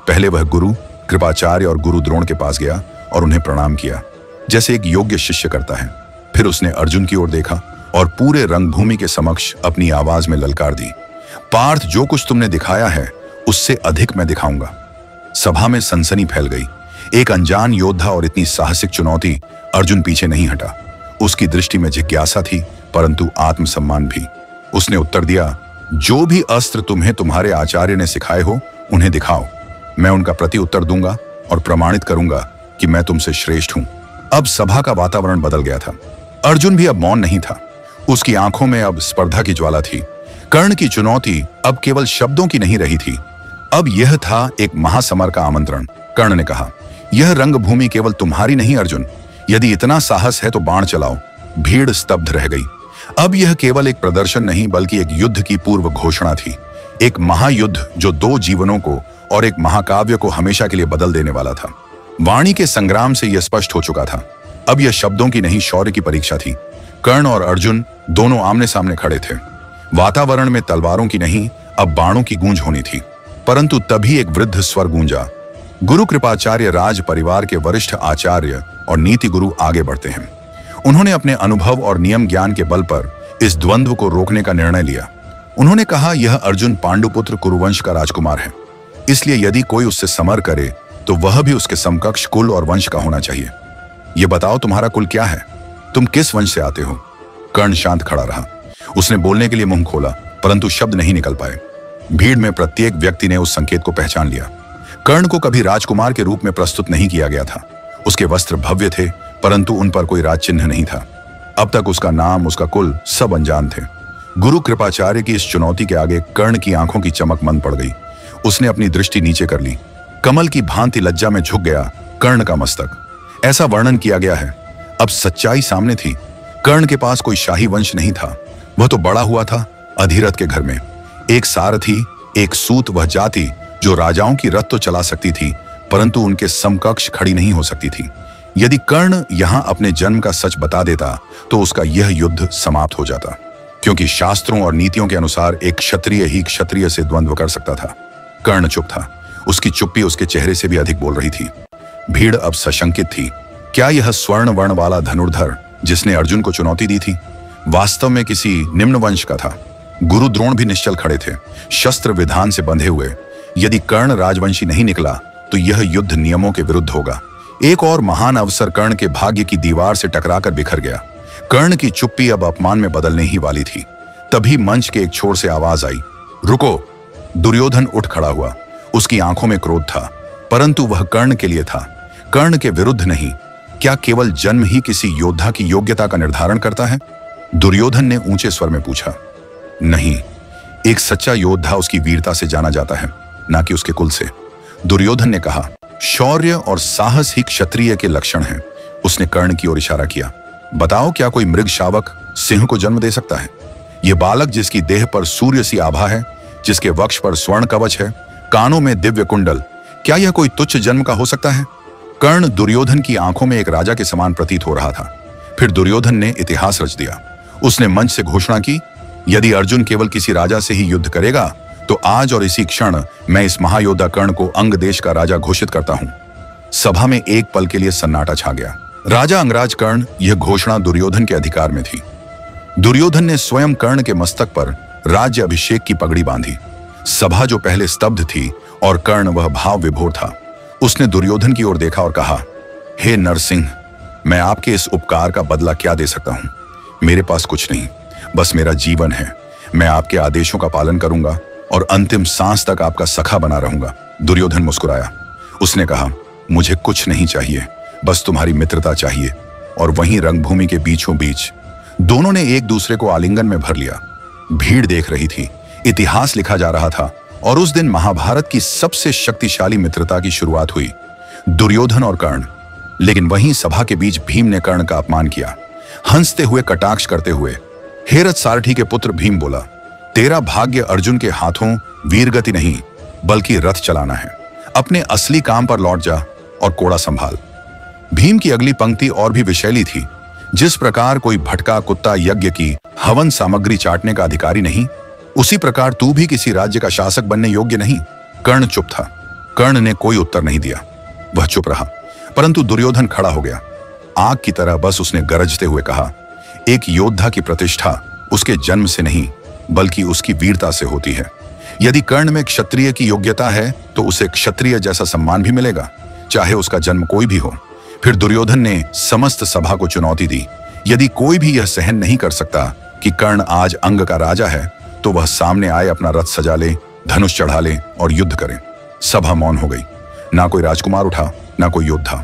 पहले वह गुरु कृपाचार्य और गुरु द्रोण के पास गया और उन्हें प्रणाम किया, जैसे एक योग्य शिष्य करता है। फिर उसने अर्जुन की ओर देखा और पूरे रंगभूमि के समक्ष अपनी आवाज में ललकार दी, पार्थ, जो कुछ तुमने दिखाया है उससे अधिक मैं दिखाऊंगा। सभा में सनसनी फैल गई। एक अनजान योद्धा और इतनी साहसिक चुनौती। अर्जुन पीछे नहीं हटा। उसकी दृष्टि में जिज्ञासा थी, परंतु आत्मसम्मान भी। उसने उत्तर दिया, जो भी अस्त्र तुम्हें तुम्हारे आचार्य ने सिखाए हो उन्हें दिखाओ। मैं उनका प्रति उत्तर दूंगा और प्रमाणित करूंगा कि मैं तुमसे श्रेष्ठ हूं। अब सभा का वातावरण बदल गया था। अर्जुन भी अब मौन नहीं था। उसकी आंखों में अब स्पर्धा की ज्वाला थी। कर्ण की चुनौती अब केवल शब्दों की नहीं रही थी, अब यह था एक महासमर का आमंत्रण। कर्ण ने कहा, यह रंगभूमि केवल तुम्हारी नहीं अर्जुन, यदि इतना साहस है तो बाण चलाओ। भीड़ स्तब्ध रह गई। अब यह केवल एक प्रदर्शन नहीं बल्कि एक युद्ध की पूर्व घोषणा थी। एक महायुद्ध जो दो जीवनों को और एक महाकाव्य को हमेशा के लिए बदल देने वाला था। वाणी के संग्राम से यह स्पष्ट हो चुका था। अब यह शब्दों की नहीं, शौर्य की परीक्षा थी। कर्ण और अर्जुन दोनों आमने सामने खड़े थे। वातावरण में तलवारों की नहीं, अब बाणों की गूंज होनी थी। परंतु तभी एक वृद्ध स्वर गूंजा, गुरु कृपाचार्य राज परिवार के वरिष्ठ आचार्य और नीति गुरु आगे बढ़ते हैं। उन्होंने अपने अनुभव और नियम ज्ञान के बल पर इस द्वंद्व को रोकने का निर्णय लिया। उन्होंने कहा, यह अर्जुन पांडुपुत्र कुरुवंश का राजकुमार है, इसलिए यदि कोई उससे समर करे तो वह भी उसके समकक्ष कुल और वंश का होना चाहिए। यह बताओ तुम्हारा कुल क्या है, तुम किस वंश से आते हो? कर्ण शांत खड़ा रहा। उसने बोलने के लिए मुंह खोला, परंतु शब्द नहीं निकल पाए। भीड़ में प्रत्येक व्यक्ति ने उस संकेत को पहचान लिया। कर्ण को कभी राजकुमार के रूप में प्रस्तुत नहीं किया गया था। उसके वस्त्र भव्य थे, परंतु उन पर कोई राज चिन्ह नहीं था। अब तक उसका नाम, उसका कुल सब अनजान थे। गुरु कृपाचार्य की इस चुनौती के आगे कर्ण की आंखों की चमक मंद पड़ गई। उसने अपनी दृष्टि नीचे कर ली। कमल की भांति लज्जा में झुक गया कर्ण का मस्तक। ऐसा वर्णन किया गया है। अब सच्चाई सामने थी। कर्ण के पास कोई शाही वंश नहीं था। वह तो बड़ा हुआ था अधिरथ के घर में। एक सारथी, एक सूत, वह जाति जो राजाओं की रथ तो चला सकती थी, परंतु उनके समकक्ष खड़ी नहीं हो सकती थी। यदि कर्ण यहां अपने जन्म का सच बता देता तो उसका यह युद्ध समाप्त हो जाता, क्योंकि शास्त्रों और नीतियों के अनुसार एक क्षत्रिय ही क्षत्रिय से द्वंद्व कर सकता था। कर्ण चुप था। उसकी चुप्पी उसके चेहरे से भी अधिक बोल रही थी। भीड़ अब सशंकित थी। क्या यह स्वर्ण वर्ण वाला धनुर्धर जिसने अर्जुन को चुनौती दी थी वास्तव में किसी निम्न वंश का था? गुरु द्रोण भी निश्चल खड़े थे, शस्त्र विधान से बंधे हुए। यदि कर्ण राजवंशी नहीं निकला तो यह युद्ध नियमों के विरुद्ध होगा। एक और महान अवसर कर्ण के भाग्य की दीवार से टकराकर बिखर गया। कर्ण की चुप्पी अब अपमान में बदलने ही वाली थी। तभी मंच के एक छोर से आवाज आई, रुको। दुर्योधन उठ खड़ा हुआ। उसकी आंखों में क्रोध था, परंतु वह कर्ण के लिए था, कर्ण के विरुद्ध नहीं। क्या केवल जन्म ही किसी योद्धा की योग्यता का निर्धारण करता है? दुर्योधन ने ऊंचे स्वर में पूछा। नहीं, एक सच्चा योद्धा उसकी वीरता से जाना जाता है, ना कि उसके कुल से। दुर्योधन ने कहा, शौर्य और साहस ही क्षत्रिय के लक्षण हैं। उसने कर्ण की ओर इशारा किया। बताओ, क्या कोई मृग शावक सिंह को जन्म दे सकता है? यह बालक जिसकी देह पर सूर्य सी आभा है, जिसके वक्ष पर स्वर्ण कवच है, कानों में दिव्य कुंडल, क्या यह कोई तुच्छ जन्म का हो सकता है? कर्ण दुर्योधन की आंखों में एक राजा के समान प्रतीत हो रहा था। फिर दुर्योधन ने इतिहास रच दिया। उसने मंच से घोषणा की, यदि अर्जुन केवल किसी राजा से ही युद्ध करेगा तो आज और इसी क्षण मैं इस महायोद्धा कर्ण को अंग देश का राजा घोषित करता हूं। सभा में एक पल के लिए सन्नाटा छा गया। राजा अंगराज कर्ण, यह घोषणा दुर्योधन के अधिकार में थी। दुर्योधन ने स्वयं कर्ण के मस्तक पर राज्य अभिषेक की पगड़ी बांधी। सभा जो पहले स्तब्ध थी और कर्ण वह भाव विभोर था। उसने दुर्योधन की ओर देखा और कहा, हे नरसिंह, मैं आपके इस उपकार का बदला क्या दे सकता हूं? मेरे पास कुछ नहीं, बस मेरा जीवन है। मैं आपके आदेशों का पालन करूंगा और अंतिम सांस तक आपका सखा बना रहूंगा। दुर्योधन मुस्कुराया। उसने कहा, मुझे कुछ नहीं चाहिए, बस तुम्हारी मित्रता चाहिए। और वहीं रंगभूमि के बीचों बीच दोनों ने एक दूसरे को आलिंगन में भर लिया। भीड़ देख रही थी, इतिहास लिखा जा रहा था और उस दिन महाभारत की सबसे शक्तिशाली मित्रता की शुरुआत हुई, दुर्योधन और कर्ण। लेकिन वहीं सभा के बीच भीम ने कर्ण का अपमान किया। हंसते हुए, कटाक्ष करते हुए हेरत सारथी के पुत्र भीम बोला, तेरा भाग्य अर्जुन के हाथों वीरगति नहीं बल्कि रथ चलाना है। अपने असली काम पर लौट जा और कोड़ा संभाल। भीम की अगली पंक्ति और भी विषैली थी। जिस प्रकार कोई भटका कुत्ता यज्ञ की हवन सामग्री चाटने का अधिकारी नहीं, उसी प्रकार तू भी किसी राज्य का शासक बनने योग्य नहीं। कर्ण चुप था। कर्ण ने कोई उत्तर नहीं दिया। वह चुप रहा, परंतु दुर्योधन खड़ा हो गया। आग की तरह बस उसने गरजते हुए कहा, एक योद्धा की प्रतिष्ठा उसके जन्म से नहीं बल्कि उसकी वीरता से होती है। यदि कर्ण में क्षत्रिय की योग्यता है तो उसे क्षत्रिय जैसा सम्मान भी मिलेगा, चाहे उसका जन्म कोई भी हो। फिर दुर्योधन ने समस्त सभा को चुनौती दी, यदि कोई भी यह सहन नहीं कर सकता कि कर्ण आज अंग का राजा है तो वह सामने आए, अपना रथ सजा ले, धनुष चढ़ा ले और युद्ध करे। सभा मौन हो गई। ना कोई राजकुमार उठा, ना कोई योद्धा।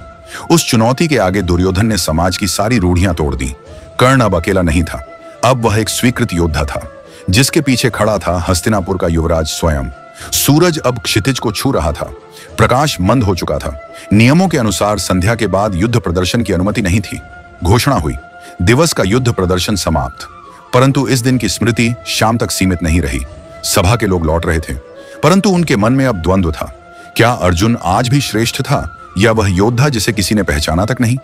उस चुनौती के आगे दुर्योधन ने समाज की सारी रूढ़ियां तोड़ दी। कर्ण अब अकेला नहीं था, अब वह एक स्वीकृत योद्धा था, जिसके पीछे खड़ा था हस्तिनापुर का युवराज स्वयं। सूरज अब क्षितिज को छू रहा था। प्रकाश मंद हो चुका था। नियमों के अनुसार संध्या के बाद युद्ध प्रदर्शन की अनुमति नहीं थी। घोषणा हुई, दिवस का युद्ध प्रदर्शन समाप्त। परंतु इस दिन की स्मृति शाम तक सीमित नहीं रही। सभा के लोग लौट रहे थे, परंतु उनके मन में अब द्वंद्व था। क्या अर्जुन आज भी श्रेष्ठ था या वह योद्धा जिसे किसी ने पहचाना तक नहीं?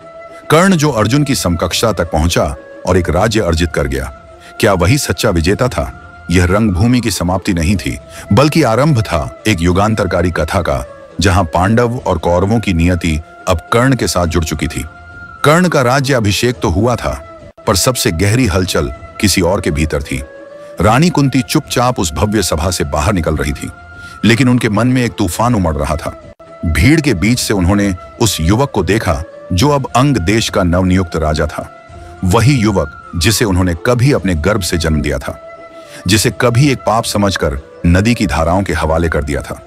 कर्ण जो अर्जुन की समकक्षता तक पहुंचा और एक राज्य अर्जित कर गया, क्या वही सच्चा विजेता था? यह रंगभूमि की समाप्ति नहीं थी, बल्कि आरंभ था एक युगांतरकारी कथा का, जहां पांडव और कौरवों की नियति अब कर्ण के साथ जुड़ चुकी थी। कर्ण का राज्य अभिषेक तो हुआ था, पर सबसे गहरी हलचल किसी और के भीतर थी। रानी कुंती चुपचाप उस भव्य सभा से बाहर निकल रही थी, लेकिन उनके मन में एक तूफान उमड़ रहा था। भीड़ के बीच से उन्होंने उस युवक को देखा जो अब अंग देश का नवनियुक्त राजा था। वही युवक जिसे उन्होंने कभी अपने गर्भ से जन्म दिया था, जिसे कभी एक पाप समझकर नदी की धाराओं के हवाले कर दिया था।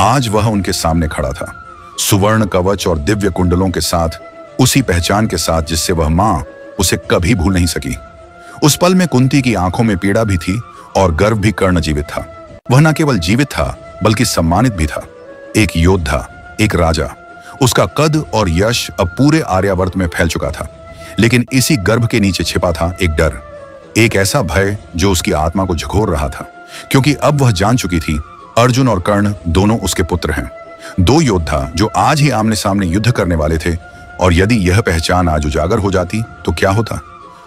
आज वह उनके सामने खड़ा था, सुवर्ण कवच और दिव्य कुंडलों के साथ, उसी पहचान के साथ जिससे वह मां उसे कभी भूल नहीं सकी। उस पल में कुंती की आंखों में पीड़ा भी थी और गर्व भी। कर्ण जीवित था। वह न केवल जीवित था बल्कि सम्मानित भी था। एक योद्धा, एक राजा। उसका कद और यश अब पूरे आर्यावर्त में फैल चुका था, लेकिन इसी गर्भ के नीचे छिपा था एक डर, एक ऐसा भय जो उसकी आत्मा को झकोर रहा था, क्योंकि अब वह जान चुकी थी अर्जुन और कर्ण दोनों उसके पुत्र हैं। दो योद्धा जो आज ही आमने सामने युद्ध करने वाले थे, और यदि यह पहचान आज उजागर हो जाती तो क्या होता।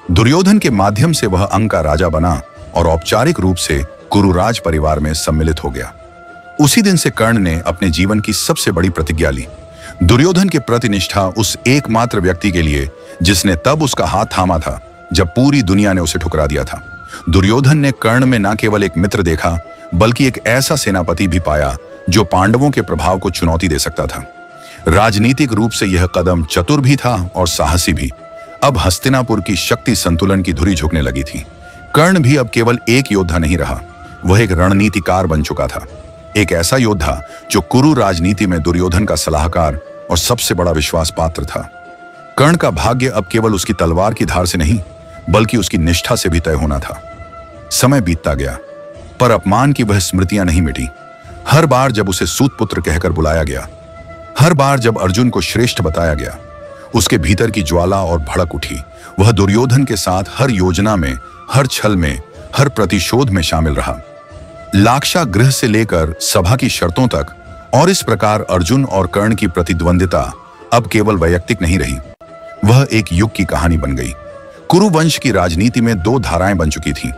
दुर्योधन के माध्यम से वह अंग का राजा बना और औपचारिक रूप से कुरुराज परिवार में सम्मिलित हो गया। उसी दिन से कर्ण ने अपने जीवन की सबसे बड़ी प्रतिज्ञा ली, दुर्योधन के प्रति निष्ठा उस एकमात्र व्यक्ति के लिए जिसने तब उसका हाथ थामा था जब पूरी दुनिया ने उसे ठुकरा दिया था। दुर्योधन ने कर्ण में न केवल एक मित्र देखा, बल्कि एक ऐसा सेनापति भी पाया जो पांडवों के प्रभाव को चुनौती दे सकता था। राजनीतिक रूप से यह कदम चतुर भी था और साहसी भी। अब हस्तिनापुर की शक्ति संतुलन की धुरी झुकने लगी थी। कर्ण भी अब केवल एक योद्धा नहीं रहा, वह एक रणनीतिकार बन चुका था। एक ऐसा योद्धा जो कुरु राजनीति में दुर्योधन का सलाहकार और सबसे बड़ा विश्वास पात्र था। कर्ण का भाग्य अब केवल उसकी तलवार की धार से नहीं, बल्कि उसकी निष्ठा से भी तय होना था। समय बीतता गया, पर अपमान की वह स्मृतियां नहीं मिटी। हर बार जब उसे सूतपुत्र कहकर बुलाया गया, हर बार जब अर्जुन को श्रेष्ठ बताया गया, उसके भीतर की ज्वाला और भड़क उठी। वह दुर्योधन के साथ हर योजना में, हर छल में, हर प्रतिशोध में शामिल रहा, लाक्षागृह से लेकर सभा की शर्तों तक। और इस प्रकार अर्जुन और कर्ण की प्रतिद्वंदिता अब केवल वैयक्तिक नहीं रही, वह एक युग की कहानी बन गई। कुरुवंश की राजनीति में दो धाराएं बन चुकी थीं,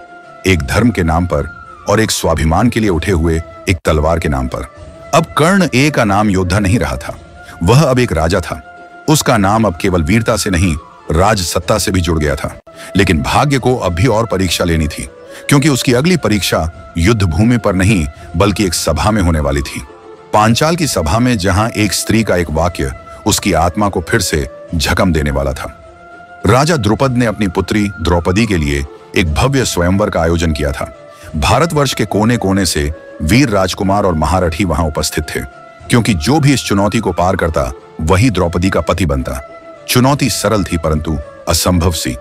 एक धर्म के नाम पर और एक स्वाभिमान के लिए उठे हुए एक तलवार के नाम पर। अब कर्ण एक का नाम योद्धा नहीं रहा था, वह अब एक राजा था। उसका नाम अब केवल वीरता से नहीं, राजसत्ता से भी जुड़ गया था। लेकिन भाग्य को अब भी और परीक्षा लेनी थी, क्योंकि उसकी अगली परीक्षा युद्ध भूमि पर नहीं बल्कि एक सभा में होने वाली थी। पांचाल की सभा में, जहां एक स्त्री का एक वाक्य उसकी आत्मा को फिर से झकम देने वाला था। राजा द्रुपद ने अपनी पुत्री द्रौपदी के लिए एक भव्य स्वयंवर का आयोजन किया था। भारतवर्ष के कोने कोने से वीर राजकुमार और महारथी वहां उपस्थित थे, क्योंकि जो भी इस चुनौती को पार करता वही द्रौपदी का पति बनता। चुनौती सरल थी परंतु असंभव सी।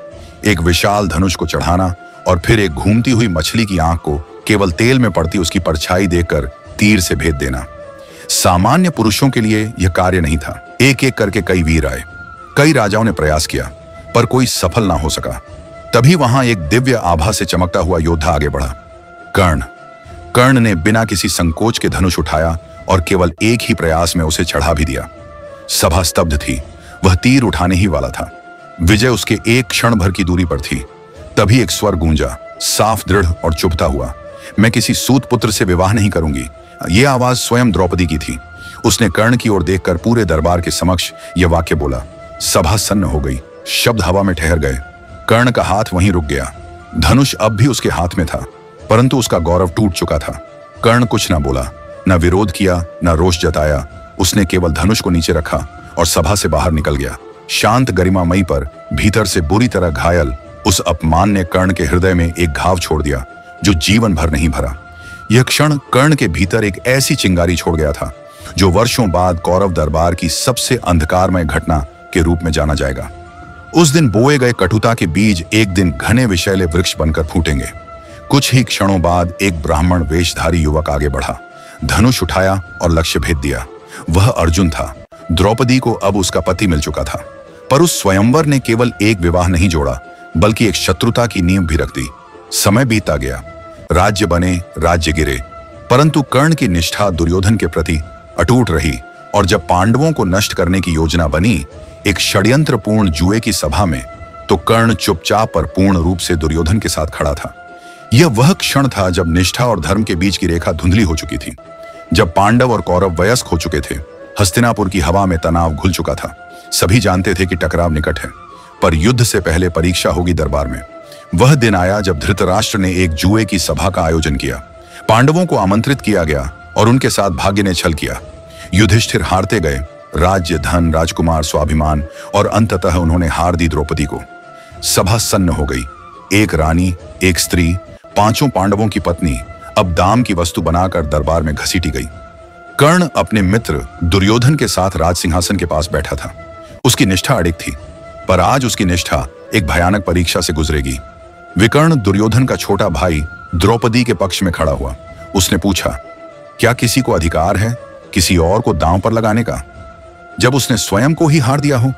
एक विशाल धनुष को चढ़ाना और फिर एक घूमती हुई मछली की आंख को केवल तेल में पड़ती उसकी परछाई देखकर तीर से भेद देना। सामान्य पुरुषों के लिए यह कार्य नहीं था। एक एक करके कई वीर आए, कई राजाओं ने प्रयास किया, पर कोई सफल ना हो सका। तभी वहां एक दिव्य आभा से चमकता हुआ योद्धा आगे बढ़ा, कर्ण। कर्ण ने बिना किसी संकोच के धनुष उठाया और केवल एक ही प्रयास में उसे चढ़ा भी दिया। सभा स्तब्ध थी, वह तीर उठाने ही वाला था। विजय उसके एक क्षण भर की दूरी पर थी। तभी एक स्वर गूंजा, साफ, दृढ़ और चुभता हुआ, मैं किसी सूत पुत्र से विवाह नहीं करूंगी। यह आवाज स्वयं द्रौपदी की थी। उसने कर्ण की ओर देखकर पूरे दरबार के समक्ष यह वाक्य बोला। सभा सन्न हो गई, शब्द हवा में ठहर गए। कर्ण का हाथ वहीं रुक गया। धनुष अब भी उसके हाथ में था, परंतु उसका गौरव टूट चुका था। कर्ण कुछ न बोला, न विरोध किया, न रोष जताया। उसने केवल धनुष को नीचे रखा और सभा से बाहर निकल गया। शांत गरिमामयी पर भीतर से बुरी तरह घायल उस अपमान ने कर्ण के हृदय में एक घाव छोड़ दिया जो जीवन भर नहीं भरा। यह क्षण कर्ण के भीतर एक ऐसी चिंगारी छोड़ गया था जो वर्षों बाद कौरव दरबार की सबसे अंधकारमय घटना के रूप में जाना जाएगा। उस दिन बोए गए कटुता के बीज एक दिन घने विषैले वृक्ष बनकर फूटेंगे। कुछ ही क्षणों बाद एक ब्राह्मण वेशधारी युवक आगे बढ़ा, धनुष उठाया और लक्ष्य भेद दिया। वह अर्जुन था। द्रौपदी को अब उसका पति मिल चुका था, पर उस स्वयंवर ने केवल एक विवाह नहीं जोड़ा, बल्कि एक शत्रुता की नींव भी रख दी। समय बीता गया, राज्य बने, राज्य गिरे, परंतु कर्ण की निष्ठा दुर्योधन के प्रति अटूट रही। और जब पांडवों को नष्ट करने की योजना बनी एक षड्यंत्रपूर्ण जुए की सभा में, तो कर्ण चुपचाप पर पूर्ण रूप से दुर्योधन के साथ खड़ा था। यह वह क्षण था जब निष्ठा और धर्म के बीच की रेखा धुंधली हो चुकी थी। जब पांडव और कौरव वयस्क हो चुके थे, हस्तिनापुर की हवा में तनाव घुल चुका था। सभी जानते थे कि टकराव निकट है, पर युद्ध से पहले परीक्षा होगी दरबार में। वह दिन आया जब धृतराष्ट्र ने एक जुए की सभा का आयोजन किया। पांडवों को आमंत्रित किया गया और उनके साथ भाग्य ने छल किया। युधिष्ठिर हारते गए, राज्य, धन, राजकुमार, स्वाभिमान, और अंततः उन्होंने हार दी द्रौपदी को। सभा सन्न हो गई। एक रानी, एक स्त्री, पांचों पांडवों की पत्नी अब दाम की वस्तु बनाकर दरबार में घसीटी गई। कर्ण अपने मित्र दुर्योधन के साथ राज सिंहासन के पास बैठा था। उसकी निष्ठा अडिग थी, पर आज उसकी निष्ठा एक भयानक परीक्षा से गुजरेगी। विकर्ण, दुर्योधन का छोटा भाई, द्रौपदी के पक्ष में खड़ा हुआ। उसने पूछा, क्या किसी को अधिकार है किसी और को दांव पर लगाने का, जब उसने स्वयं को ही हार दिया हो?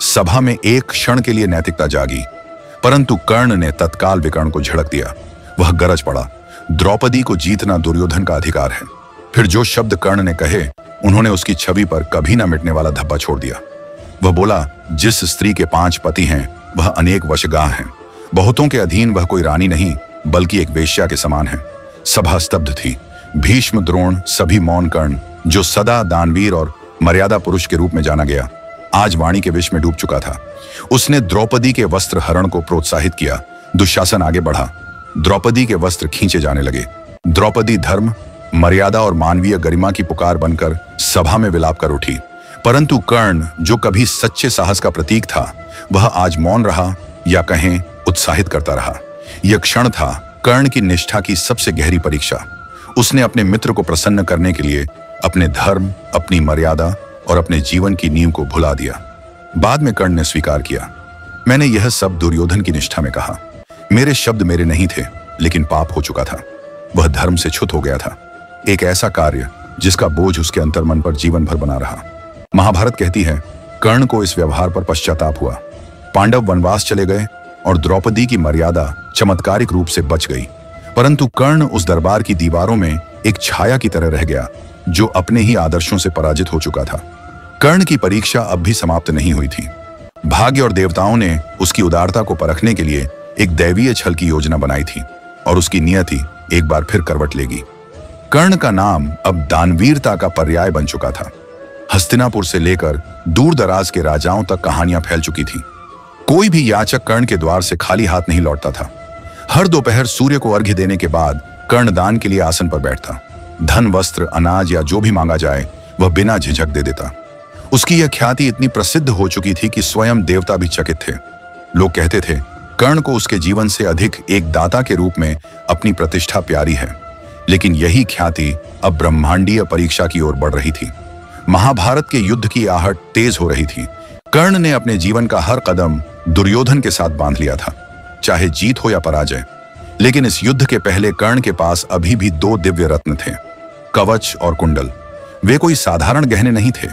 सभा में एक क्षण के लिए नैतिकता जागी, परंतु कर्ण ने तत्काल विकर्ण को झड़क दिया। वह गरज पड़ा, द्रौपदी को जीतना दुर्योधन का अधिकार है। फिर जो शब्द कर्ण ने कहे, उन्होंने उसकी छवि पर कभी न मिटने वाला धब्बा छोड़ दिया। वह बोला, जिस स्त्री के 5 पति हैं, वह अनेक वशगाह हैं। बहुतों के अधीन वह कोई रानी नहीं, बल्कि एक वेश्या के समान है। सभा स्तब्ध थी। भीष्म, द्रोण, सभी मौन। कर्ण, जो सदा दानवीर और मर्यादा पुरुष के रूप में जाना गया, आज वाणी के विष में डूब चुका था। उसने द्रौपदी के वस्त्र हरण को प्रोत्साहित किया। दुशासन आगे बढ़ा। द्रौपदी के वस्त्र खींचे जाने लगे। द्रौपदी धर्म, मर्यादा और मानवीय गरिमा की पुकार बनकर सभा में विलाप कर उठी। परंतु कर्ण, जो कभी सच्चे साहस का प्रतीक था, वह आज मौन रहा, या कहें उत्साहित करता रहा। यह क्षण था कर्ण की निष्ठा की सबसे गहरी परीक्षा। उसने अपने मित्र को प्रसन्न करने के लिए अपने धर्म, अपनी मर्यादा और अपने जीवन की नींव को भुला दिया। बाद में कर्ण ने स्वीकार किया, मैंने यह सब दुर्योधन की निष्ठा में कहा। मेरे शब्द मेरे नहीं थे, लेकिन पाप हो चुका था। वह धर्म से च्युत हो गया था। एक ऐसा कार्य जिसका बोझ उसके अंतर्मन पर जीवन भर बना रहा। महाभारत कहती है, कर्ण को इस व्यवहार पर पश्चाताप हुआ। पांडव वनवास चले गए और द्रौपदी की मर्यादा चमत्कारिक रूप से बच गई। परंतु कर्ण उस दरबार की दीवारों में एक छाया की तरह रह गया, जो अपने ही आदर्शों से पराजित हो चुका था। कर्ण की परीक्षा अब भी समाप्त नहीं हुई थी। भाग्य और देवताओं ने उसकी उदारता को परखने के लिए एक दैवीय छल की योजना बनाई थी, और उसकी नियति एक बार फिर करवट लेगी। कर्ण का नाम अब दानवीरता का पर्याय बन चुका था। हस्तिनापुर से लेकर दूर दराज के राजाओं तक कहानियां फैल चुकी थी। कोई भी याचक कर्ण के द्वार से खाली हाथ नहीं लौटता था। हर दोपहर सूर्य को अर्घ्य देने के बाद कर्ण दान के लिए आसन पर बैठता। धन, वस्त्र, अनाज या जो भी मांगा जाए, वह बिना झिझक दे देता। उसकी यह ख्याति इतनी प्रसिद्ध हो चुकी थी कि स्वयं देवता भी चकित थे। लोग कहते थे, कर्ण को उसके जीवन से अधिक एक दाता के रूप में अपनी प्रतिष्ठा प्यारी है। लेकिन यही ख्याति अब ब्रह्मांडीय परीक्षा की ओर बढ़ रही थी। महाभारत के युद्ध की आहट तेज हो रही थी। कर्ण ने अपने जीवन का हर कदम दुर्योधन के साथ बांध लिया था, चाहे जीत हो या पराजय। लेकिन इस युद्ध के पहले कर्ण के पास अभी भी 2 दिव्य रत्न थे, कवच और कुंडल। वे कोई साधारण गहने नहीं थे।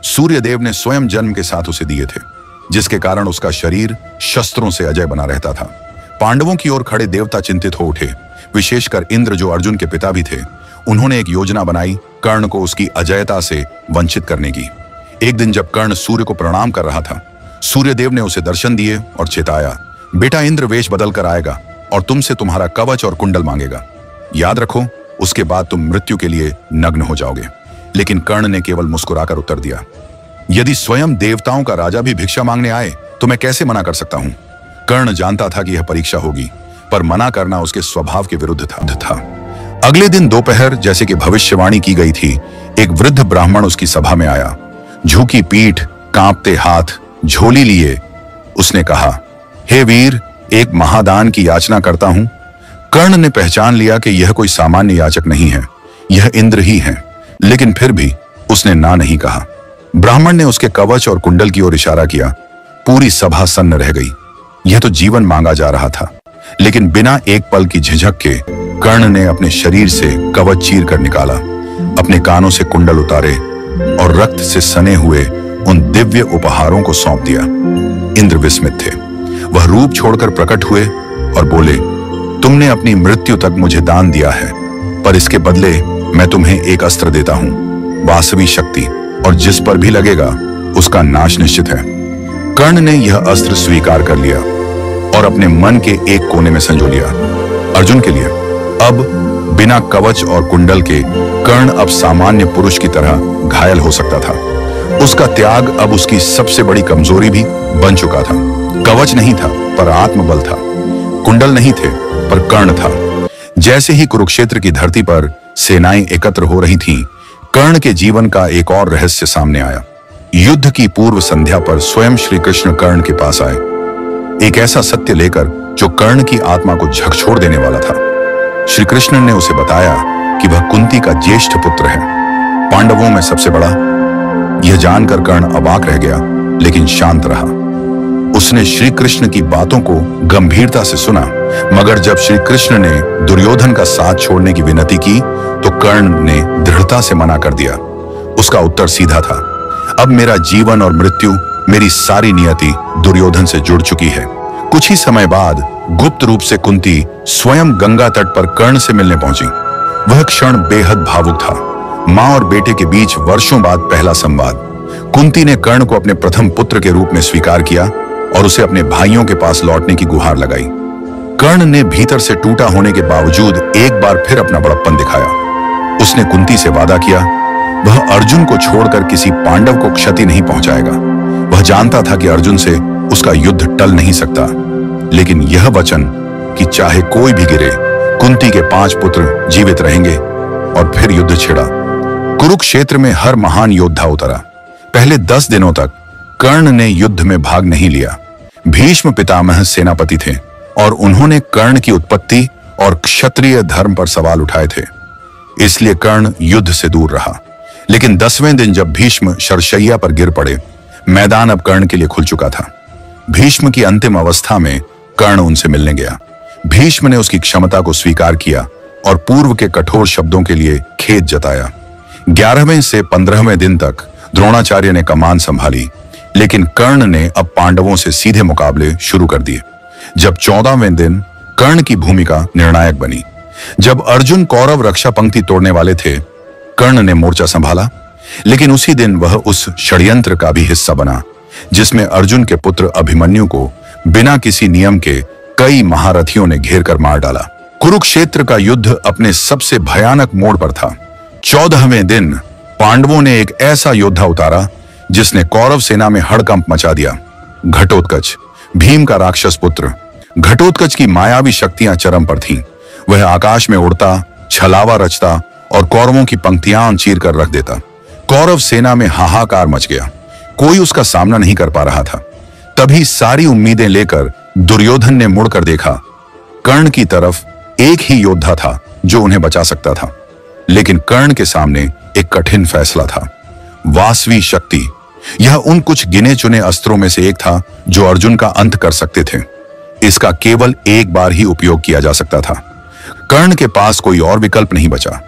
सूर्यदेव ने स्वयं जन्म के साथ उसे दिए थे, जिसके कारण उसका शरीर शस्त्रों से अजय बना रहता था। पांडवों की ओर खड़े देवता चिंतित हो उठे, विशेषकर इंद्र, जो अर्जुन के पिता भी थे। उन्होंने एक योजना बनाई कर्ण को उसकी अजयता से वंचित करने की। एक दिन जब कर्ण सूर्य को प्रणाम कर रहा था, सूर्यदेव ने उसे दर्शन दिए और चेताया, बेटा, इंद्र वेश बदल कर आएगा और तुमसे तुम्हारा कवच और कुंडल मांगेगा। याद रखो, उसके बाद तुम मृत्यु के लिए नग्न हो जाओगे। लेकिन कर्ण ने केवल मुस्कुराकर उत्तर दिया, यदि स्वयं देवताओं का राजा भी भिक्षा मांगने आए तो मैं कैसे मना कर सकता हूं। कर्ण जानता था कि यह परीक्षा होगी, पर मना करना उसके स्वभाव के विरुद्ध था। अगले दिन दोपहर, जैसे कि भविष्यवाणी की गई थी, एक वृद्ध ब्राह्मण उसकी सभा में आया। झुकी पीठ, कांपते हाथ, झोली लिए उसने कहा, हे वीर, एक महादान की याचना करता हूं। कर्ण ने पहचान लिया कि यह कोई सामान्य याचक नहीं है, यह इंद्र ही है। लेकिन फिर भी उसने ना नहीं कहा। ब्राह्मण ने उसके कवच और कुंडल की ओर इशारा किया। पूरी सभा सन्न रह गई। यह तो जीवन मांगा जा रहा था, लेकिन बिना एक पल की झिझक के कर्ण ने अपने शरीर से कवच चीर कर निकाला, अपने कानों से कुंडल उतारे और रक्त से सने हुए उन दिव्य उपहारों को सौंप दिया। इंद्र विस्मित थे। वह रूप छोड़कर प्रकट हुए और बोले, तुमने अपनी मृत्यु तक मुझे दान दिया है, पर इसके बदले मैं तुम्हें एक अस्त्र देता हूं, वासवी शक्ति, और जिस पर भी लगेगा उसका नाश निश्चित है। कर्ण ने यह अस्त्र स्वीकार कर लिया और अपने मन के एक कोने में संजो लिया। अर्जुन के लिए अब बिना कवच और कुंडल के कर्ण अब सामान्य पुरुष की तरह घायल हो सकता था। उसका त्याग अब उसकी सबसे बड़ी कमजोरी भी बन चुका था। कवच नहीं था पर आत्मबल था, कुंडल नहीं थे पर कर्ण था। जैसे ही कुरुक्षेत्र की धरती पर सेनाएं एकत्र हो रही थीं, कर्ण के जीवन का एक और रहस्य सामने आया। युद्ध की पूर्व संध्या पर स्वयं श्री कृष्ण कर्ण के पास आए, एक ऐसा सत्य लेकर जो कर्ण की आत्मा को झकझोर देने वाला था। श्री कृष्ण ने उसे बताया कि वह कुंती का ज्येष्ठ पुत्र है, पांडवों में सबसे बड़ा। यह जानकर कर्ण अवाक रह गया, लेकिन शांत रहा। उसने श्री कृष्ण की बातों को गंभीरता से सुना, मगर जब श्री कृष्ण ने दुर्योधन का साथ छोड़ने की विनती की तो कर्ण ने दृढ़ता से मना कर दिया। उसका उत्तर सीधा था, अब मेरा जीवन और मृत्यु, मेरी सारी नियति दुर्योधन से जुड़ चुकी है। कुछ ही समय बाद गुप्त रूप से कुंती स्वयं गंगा तट पर कर्ण से मिलने पहुंची। वह क्षण बेहद भावुक था, मां और बेटे के बीच वर्षों बाद पहला संवाद। कुंती ने कर्ण को अपने प्रथम पुत्र के रूप में स्वीकार किया और उसे अपने भाइयों के पास लौटने की गुहार लगाई। कर्ण ने भीतर से टूटा होने के बावजूद एक बार फिर अपना बड़प्पन दिखाया। उसने कुंती से वादा किया, वह अर्जुन को छोड़कर किसी पांडव को क्षति नहीं पहुंचाएगा। वह जानता था कि अर्जुन से उसका युद्ध टल नहीं सकता, लेकिन यह वचन कि चाहे कोई भी गिरे, कुंती के 5 पुत्र जीवित रहेंगे। और फिर युद्ध छिड़ा। कुरुक्षेत्र में हर महान योद्धा उतरा। पहले 10 दिनों तक कर्ण ने युद्ध में भाग नहीं लिया। भीष्म पितामह सेनापति थे और उन्होंने कर्ण की उत्पत्ति और क्षत्रिय धर्म पर सवाल उठाए थे, इसलिए कर्ण युद्ध से दूर रहा। लेकिन 10वें दिन जब भीष्म शरशैया पर गिर पड़े, मैदान अब कर्ण के लिए खुल चुका था। भीष्म की अंतिम अवस्था में कर्ण उनसे मिलने गया। भीष्म ने उसकी क्षमता को स्वीकार किया और पूर्व के कठोर शब्दों के लिए खेद जताया। 11वें से 15वें दिन तक द्रोणाचार्य ने कमान संभाली, लेकिन कर्ण ने अब पांडवों से सीधे मुकाबले शुरू कर दिए। जब 14वें दिन कर्ण की भूमिका निर्णायक बनी। जब अर्जुन कौरव रक्षा पंक्ति तोड़ने वाले थे, कर्ण ने मोर्चा संभाला, लेकिन उसी दिन वह उस षड्यंत्र का भी हिस्सा बना जिसमें अर्जुन के पुत्र अभिमन्यु को बिना किसी नियम के कई महारथियों ने घेर कर मार डाला। कुरुक्षेत्र का युद्ध अपने सबसे भयानक मोड़ पर था। 14वें दिन पांडवों ने एक ऐसा योद्धा उतारा जिसने कौरव सेना में हड़कंप मचा दिया। घटोत्कच, भीम का राक्षस पुत्र। घटोत्कच की मायावी शक्तियां चरम पर थीं। वह आकाश में उड़ता, छलावा रचता और कौरवों की पंक्तियां चीर कर रख देता। कौरव सेना में हाहाकार मच गया। कोई उसका सामना नहीं कर पा रहा था। तभी सारी उम्मीदें लेकर दुर्योधन ने मुड़कर देखा। कर्ण की तरफ एक ही योद्धा था जो उन्हें बचा सकता था, लेकिन कर्ण के सामने एक कठिन फैसला था। वासवी शक्ति, यह उन कुछ गिने चुने अस्त्रों में से एक था जो अर्जुन का अंत कर सकते थे। इसका केवल एक बार ही उपयोग किया जा सकता था। कर्ण के पास कोई और विकल्प नहीं बचा।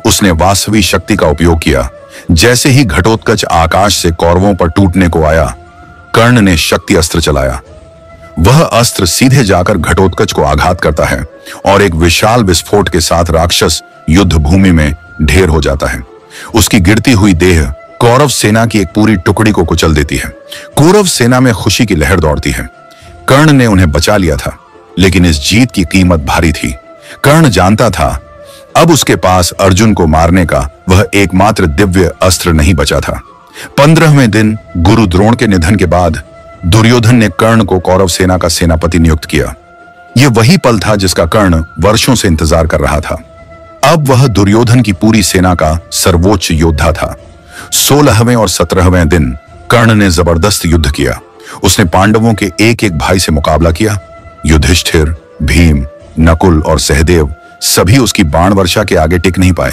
उसने वासवी शक्ति का उपयोग किया। जैसे ही घटोत्कच आकाश से कौरवों पर टूटने को आया, कर्ण ने शक्ति अस्त्र चलाया। वह अस्त्र सीधे जाकर घटोत्कच को आघात करता है और एक विशाल विस्फोट के साथ राक्षस युद्ध भूमि में ढेर हो जाता है। उसकी गिरती हुई देह कौरव सेना की एक पूरी टुकड़ी को कुचल देती है। कौरव सेना में खुशी की लहर दौड़ती है। कर्ण ने उन्हें बचा लिया था, लेकिन इस जीत की कीमत भारी थी। कर्ण जानता था अब उसके पास अर्जुन को मारने का वह एकमात्र दिव्य अस्त्र नहीं बचा था। 15वें दिन गुरु द्रोण के निधन के बाद दुर्योधन ने कर्ण को कौरव सेना का सेनापति नियुक्त किया। यह वही पल था जिसका कर्ण वर्षों से इंतजार कर रहा था। अब वह दुर्योधन की पूरी सेना का सर्वोच्च योद्धा था। 16वें और 17वें दिन कर्ण ने जबरदस्त युद्ध किया। उसने पांडवों के एक एक भाई से मुकाबला किया। युधिष्ठिर, भीम, नकुल और सहदेव सभी उसकी बाण वर्षा के आगे टिक नहीं पाए,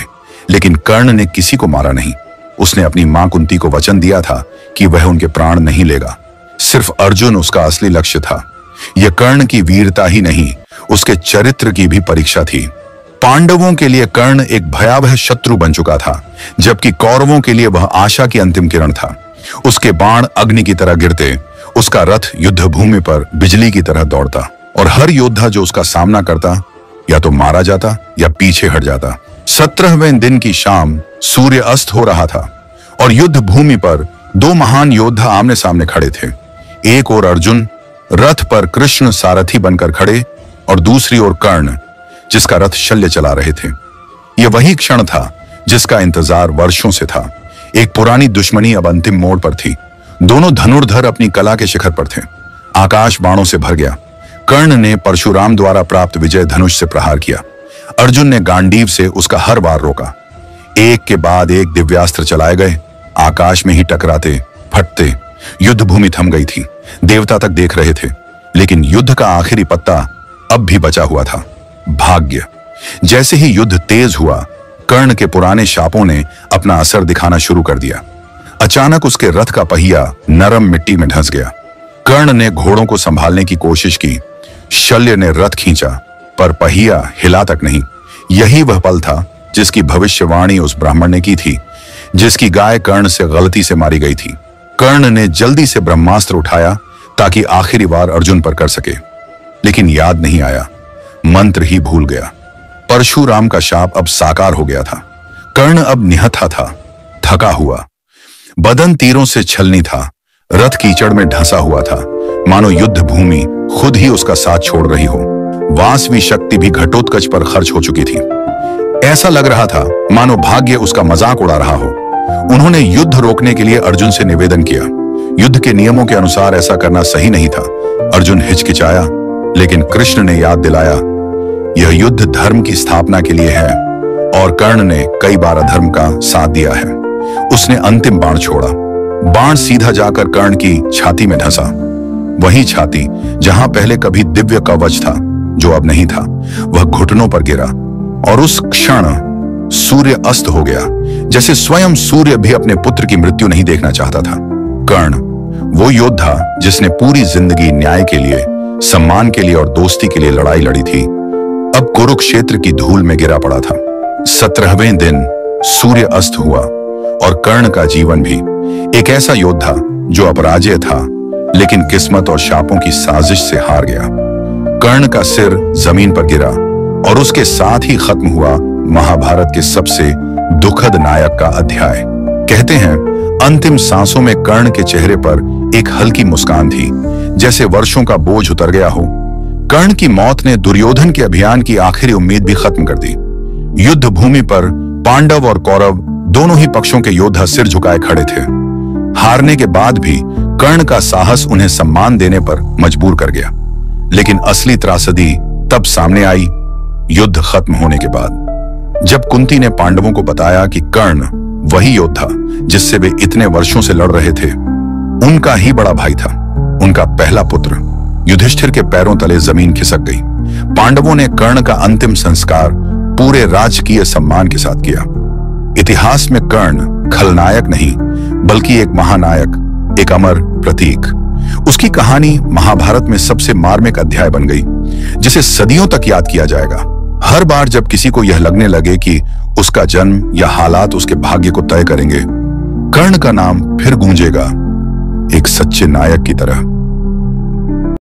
लेकिन कर्ण ने किसी को मारा नहीं। उसने अपनी मां कुंती को वचन दिया था कि वह उनके प्राण नहीं लेगा। सिर्फ अर्जुन उसका असली लक्ष्य था। यह कर्ण की वीरता ही नहीं, उसके चरित्र की भी परीक्षा थी। पांडवों के लिए कर्ण एक भयावह शत्रु बन चुका था, जबकि कौरवों के लिए वह आशा की अंतिम किरण था। उसके बाण अग्नि की तरह गिरते, उसका रथ युद्ध भूमि पर बिजली की तरह दौड़ता और हर योद्धा जो उसका सामना करता या तो मारा जाता या पीछे हट जाता। 17वें दिन की शाम सूर्य अस्त हो रहा था और युद्ध भूमि पर 2 महान योद्धा आमने सामने खड़े थे। एक ओर अर्जुन रथ पर कृष्ण सारथी बनकर खड़े और दूसरी ओर कर्ण जिसका रथ शल्य चला रहे थे। यह वही क्षण था जिसका इंतजार वर्षों से था। एक पुरानी दुश्मनी अब अंतिम मोड़ पर थी। दोनों धनुर्धर अपनी कला के शिखर पर थे। आकाश बाणों से भर गया। कर्ण ने परशुराम द्वारा प्राप्त विजय धनुष से प्रहार किया। अर्जुन ने गांडीव से उसका हर वार रोका। एक के बाद एक दिव्यास्त्र चलाए गए, आकाश में ही टकराते, फटते। युद्ध भूमि थम गई थी। देवता तक देख रहे थे, लेकिन युद्ध का आखिरी पत्ता अब भी बचा हुआ था, भाग्य। जैसे ही युद्ध तेज हुआ, कर्ण के पुराने शापों ने अपना असर दिखाना शुरू कर दिया। अचानक उसके रथ का पहिया नरम मिट्टी में धंस गया। कर्ण ने घोड़ों को संभालने की कोशिश की। शल्य ने रथ खींचा, पर पहिया हिला तक नहीं। यही वह पल था जिसकी भविष्यवाणी उस ब्राह्मण ने की थी, जिसकी गाय कर्ण से गलती से मारी गई थी। कर्ण ने जल्दी से ब्रह्मास्त्र उठाया ताकि आखिरी वार अर्जुन पर कर सके, लेकिन याद नहीं आया, मंत्र ही भूल गया। परशुराम का शाप अब साकार हो गया था। कर्ण अब निहत्था था, थका हुआ। बदन तीरों से छलनी था, रथ कीचड़ में ढंसा हुआ था, मानो युद्ध भूमि खुद ही उसका साथ छोड़ रही हो। वासवी शक्ति भी घटोत्कच पर खर्च हो चुकी थी। ऐसा लग रहा था मानो भाग्य उसका मजाक उड़ा रहा हो। उन्होंने युद्ध रोकने के लिए अर्जुन से निवेदन किया। युद्ध के नियमों के अनुसार ऐसा करना सही नहीं था। अर्जुन हिचकिचाया, लेकिन कृष्ण ने याद दिलाया, यह युद्ध धर्म की स्थापना के लिए है और कर्ण ने कई बार अधर्म का साथ दिया है। उसने अंतिम बाण छोड़ा। बाण सीधा जाकर कर्ण की छाती में धंसा। वही छाती जहां पहले कभी दिव्य कवच था, जो अब नहीं था। वह घुटनों पर गिरा और उस क्षण सूर्य अस्त हो गया, जैसे स्वयं सूर्य भी अपने पुत्र की मृत्यु नहीं देखना चाहता था। कर्ण, वो योद्धा जिसने पूरी जिंदगी न्याय के लिए, सम्मान के लिए और दोस्ती के लिए लड़ाई लड़ी थी, अब कुरुक्षेत्र की धूल में गिरा पड़ा था। 17वें दिन सूर्य अस्त हुआ और कर्ण का जीवन भी। एक ऐसा योद्धा जो अपराजय था, लेकिन किस्मत और शापों की साजिश से हार गया। कर्ण का सिर जमीन पर गिरा और उसके साथ ही खत्म हुआ महाभारत के सबसे दुखद नायक का अध्याय। कहते हैं अंतिम सांसों में कर्ण के चेहरे पर एक हल्की मुस्कान थी, जैसे वर्षों का बोझ उतर गया हो। कर्ण की मौत ने दुर्योधन के अभियान की आखिरी उम्मीद भी खत्म कर दी। युद्ध भूमि पर पांडव और कौरव दोनों ही पक्षों के योद्धा सिर झुकाए खड़े थे। हारने के बाद भी कर्ण का साहस उन्हें सम्मान देने पर मजबूर कर गया। लेकिन असली त्रासदी तब सामने आई, युद्ध खत्म होने के बाद, जब कुंती ने पांडवों को बताया कि कर्ण वही योद्धा जिससे वे इतने वर्षों से लड़ रहे थे, उनका ही बड़ा भाई था, उनका पहला पुत्र। युधिष्ठिर के पैरों तले जमीन खिसक गई। पांडवों ने कर्ण का अंतिम संस्कार पूरे राजकीय सम्मान के साथ किया। इतिहास में कर्ण खलनायक नहीं, बल्कि एक महानायक, एक अमर प्रतीक। उसकी कहानी महाभारत में सबसे मार्मिक अध्याय बन गई, जिसे सदियों तक याद किया जाएगा। हर बार जब किसी को यह लगने लगे कि उसका जन्म या हालात उसके भाग्य को तय करेंगे, कर्ण का नाम फिर गूंजेगा, एक सच्चे नायक की तरह।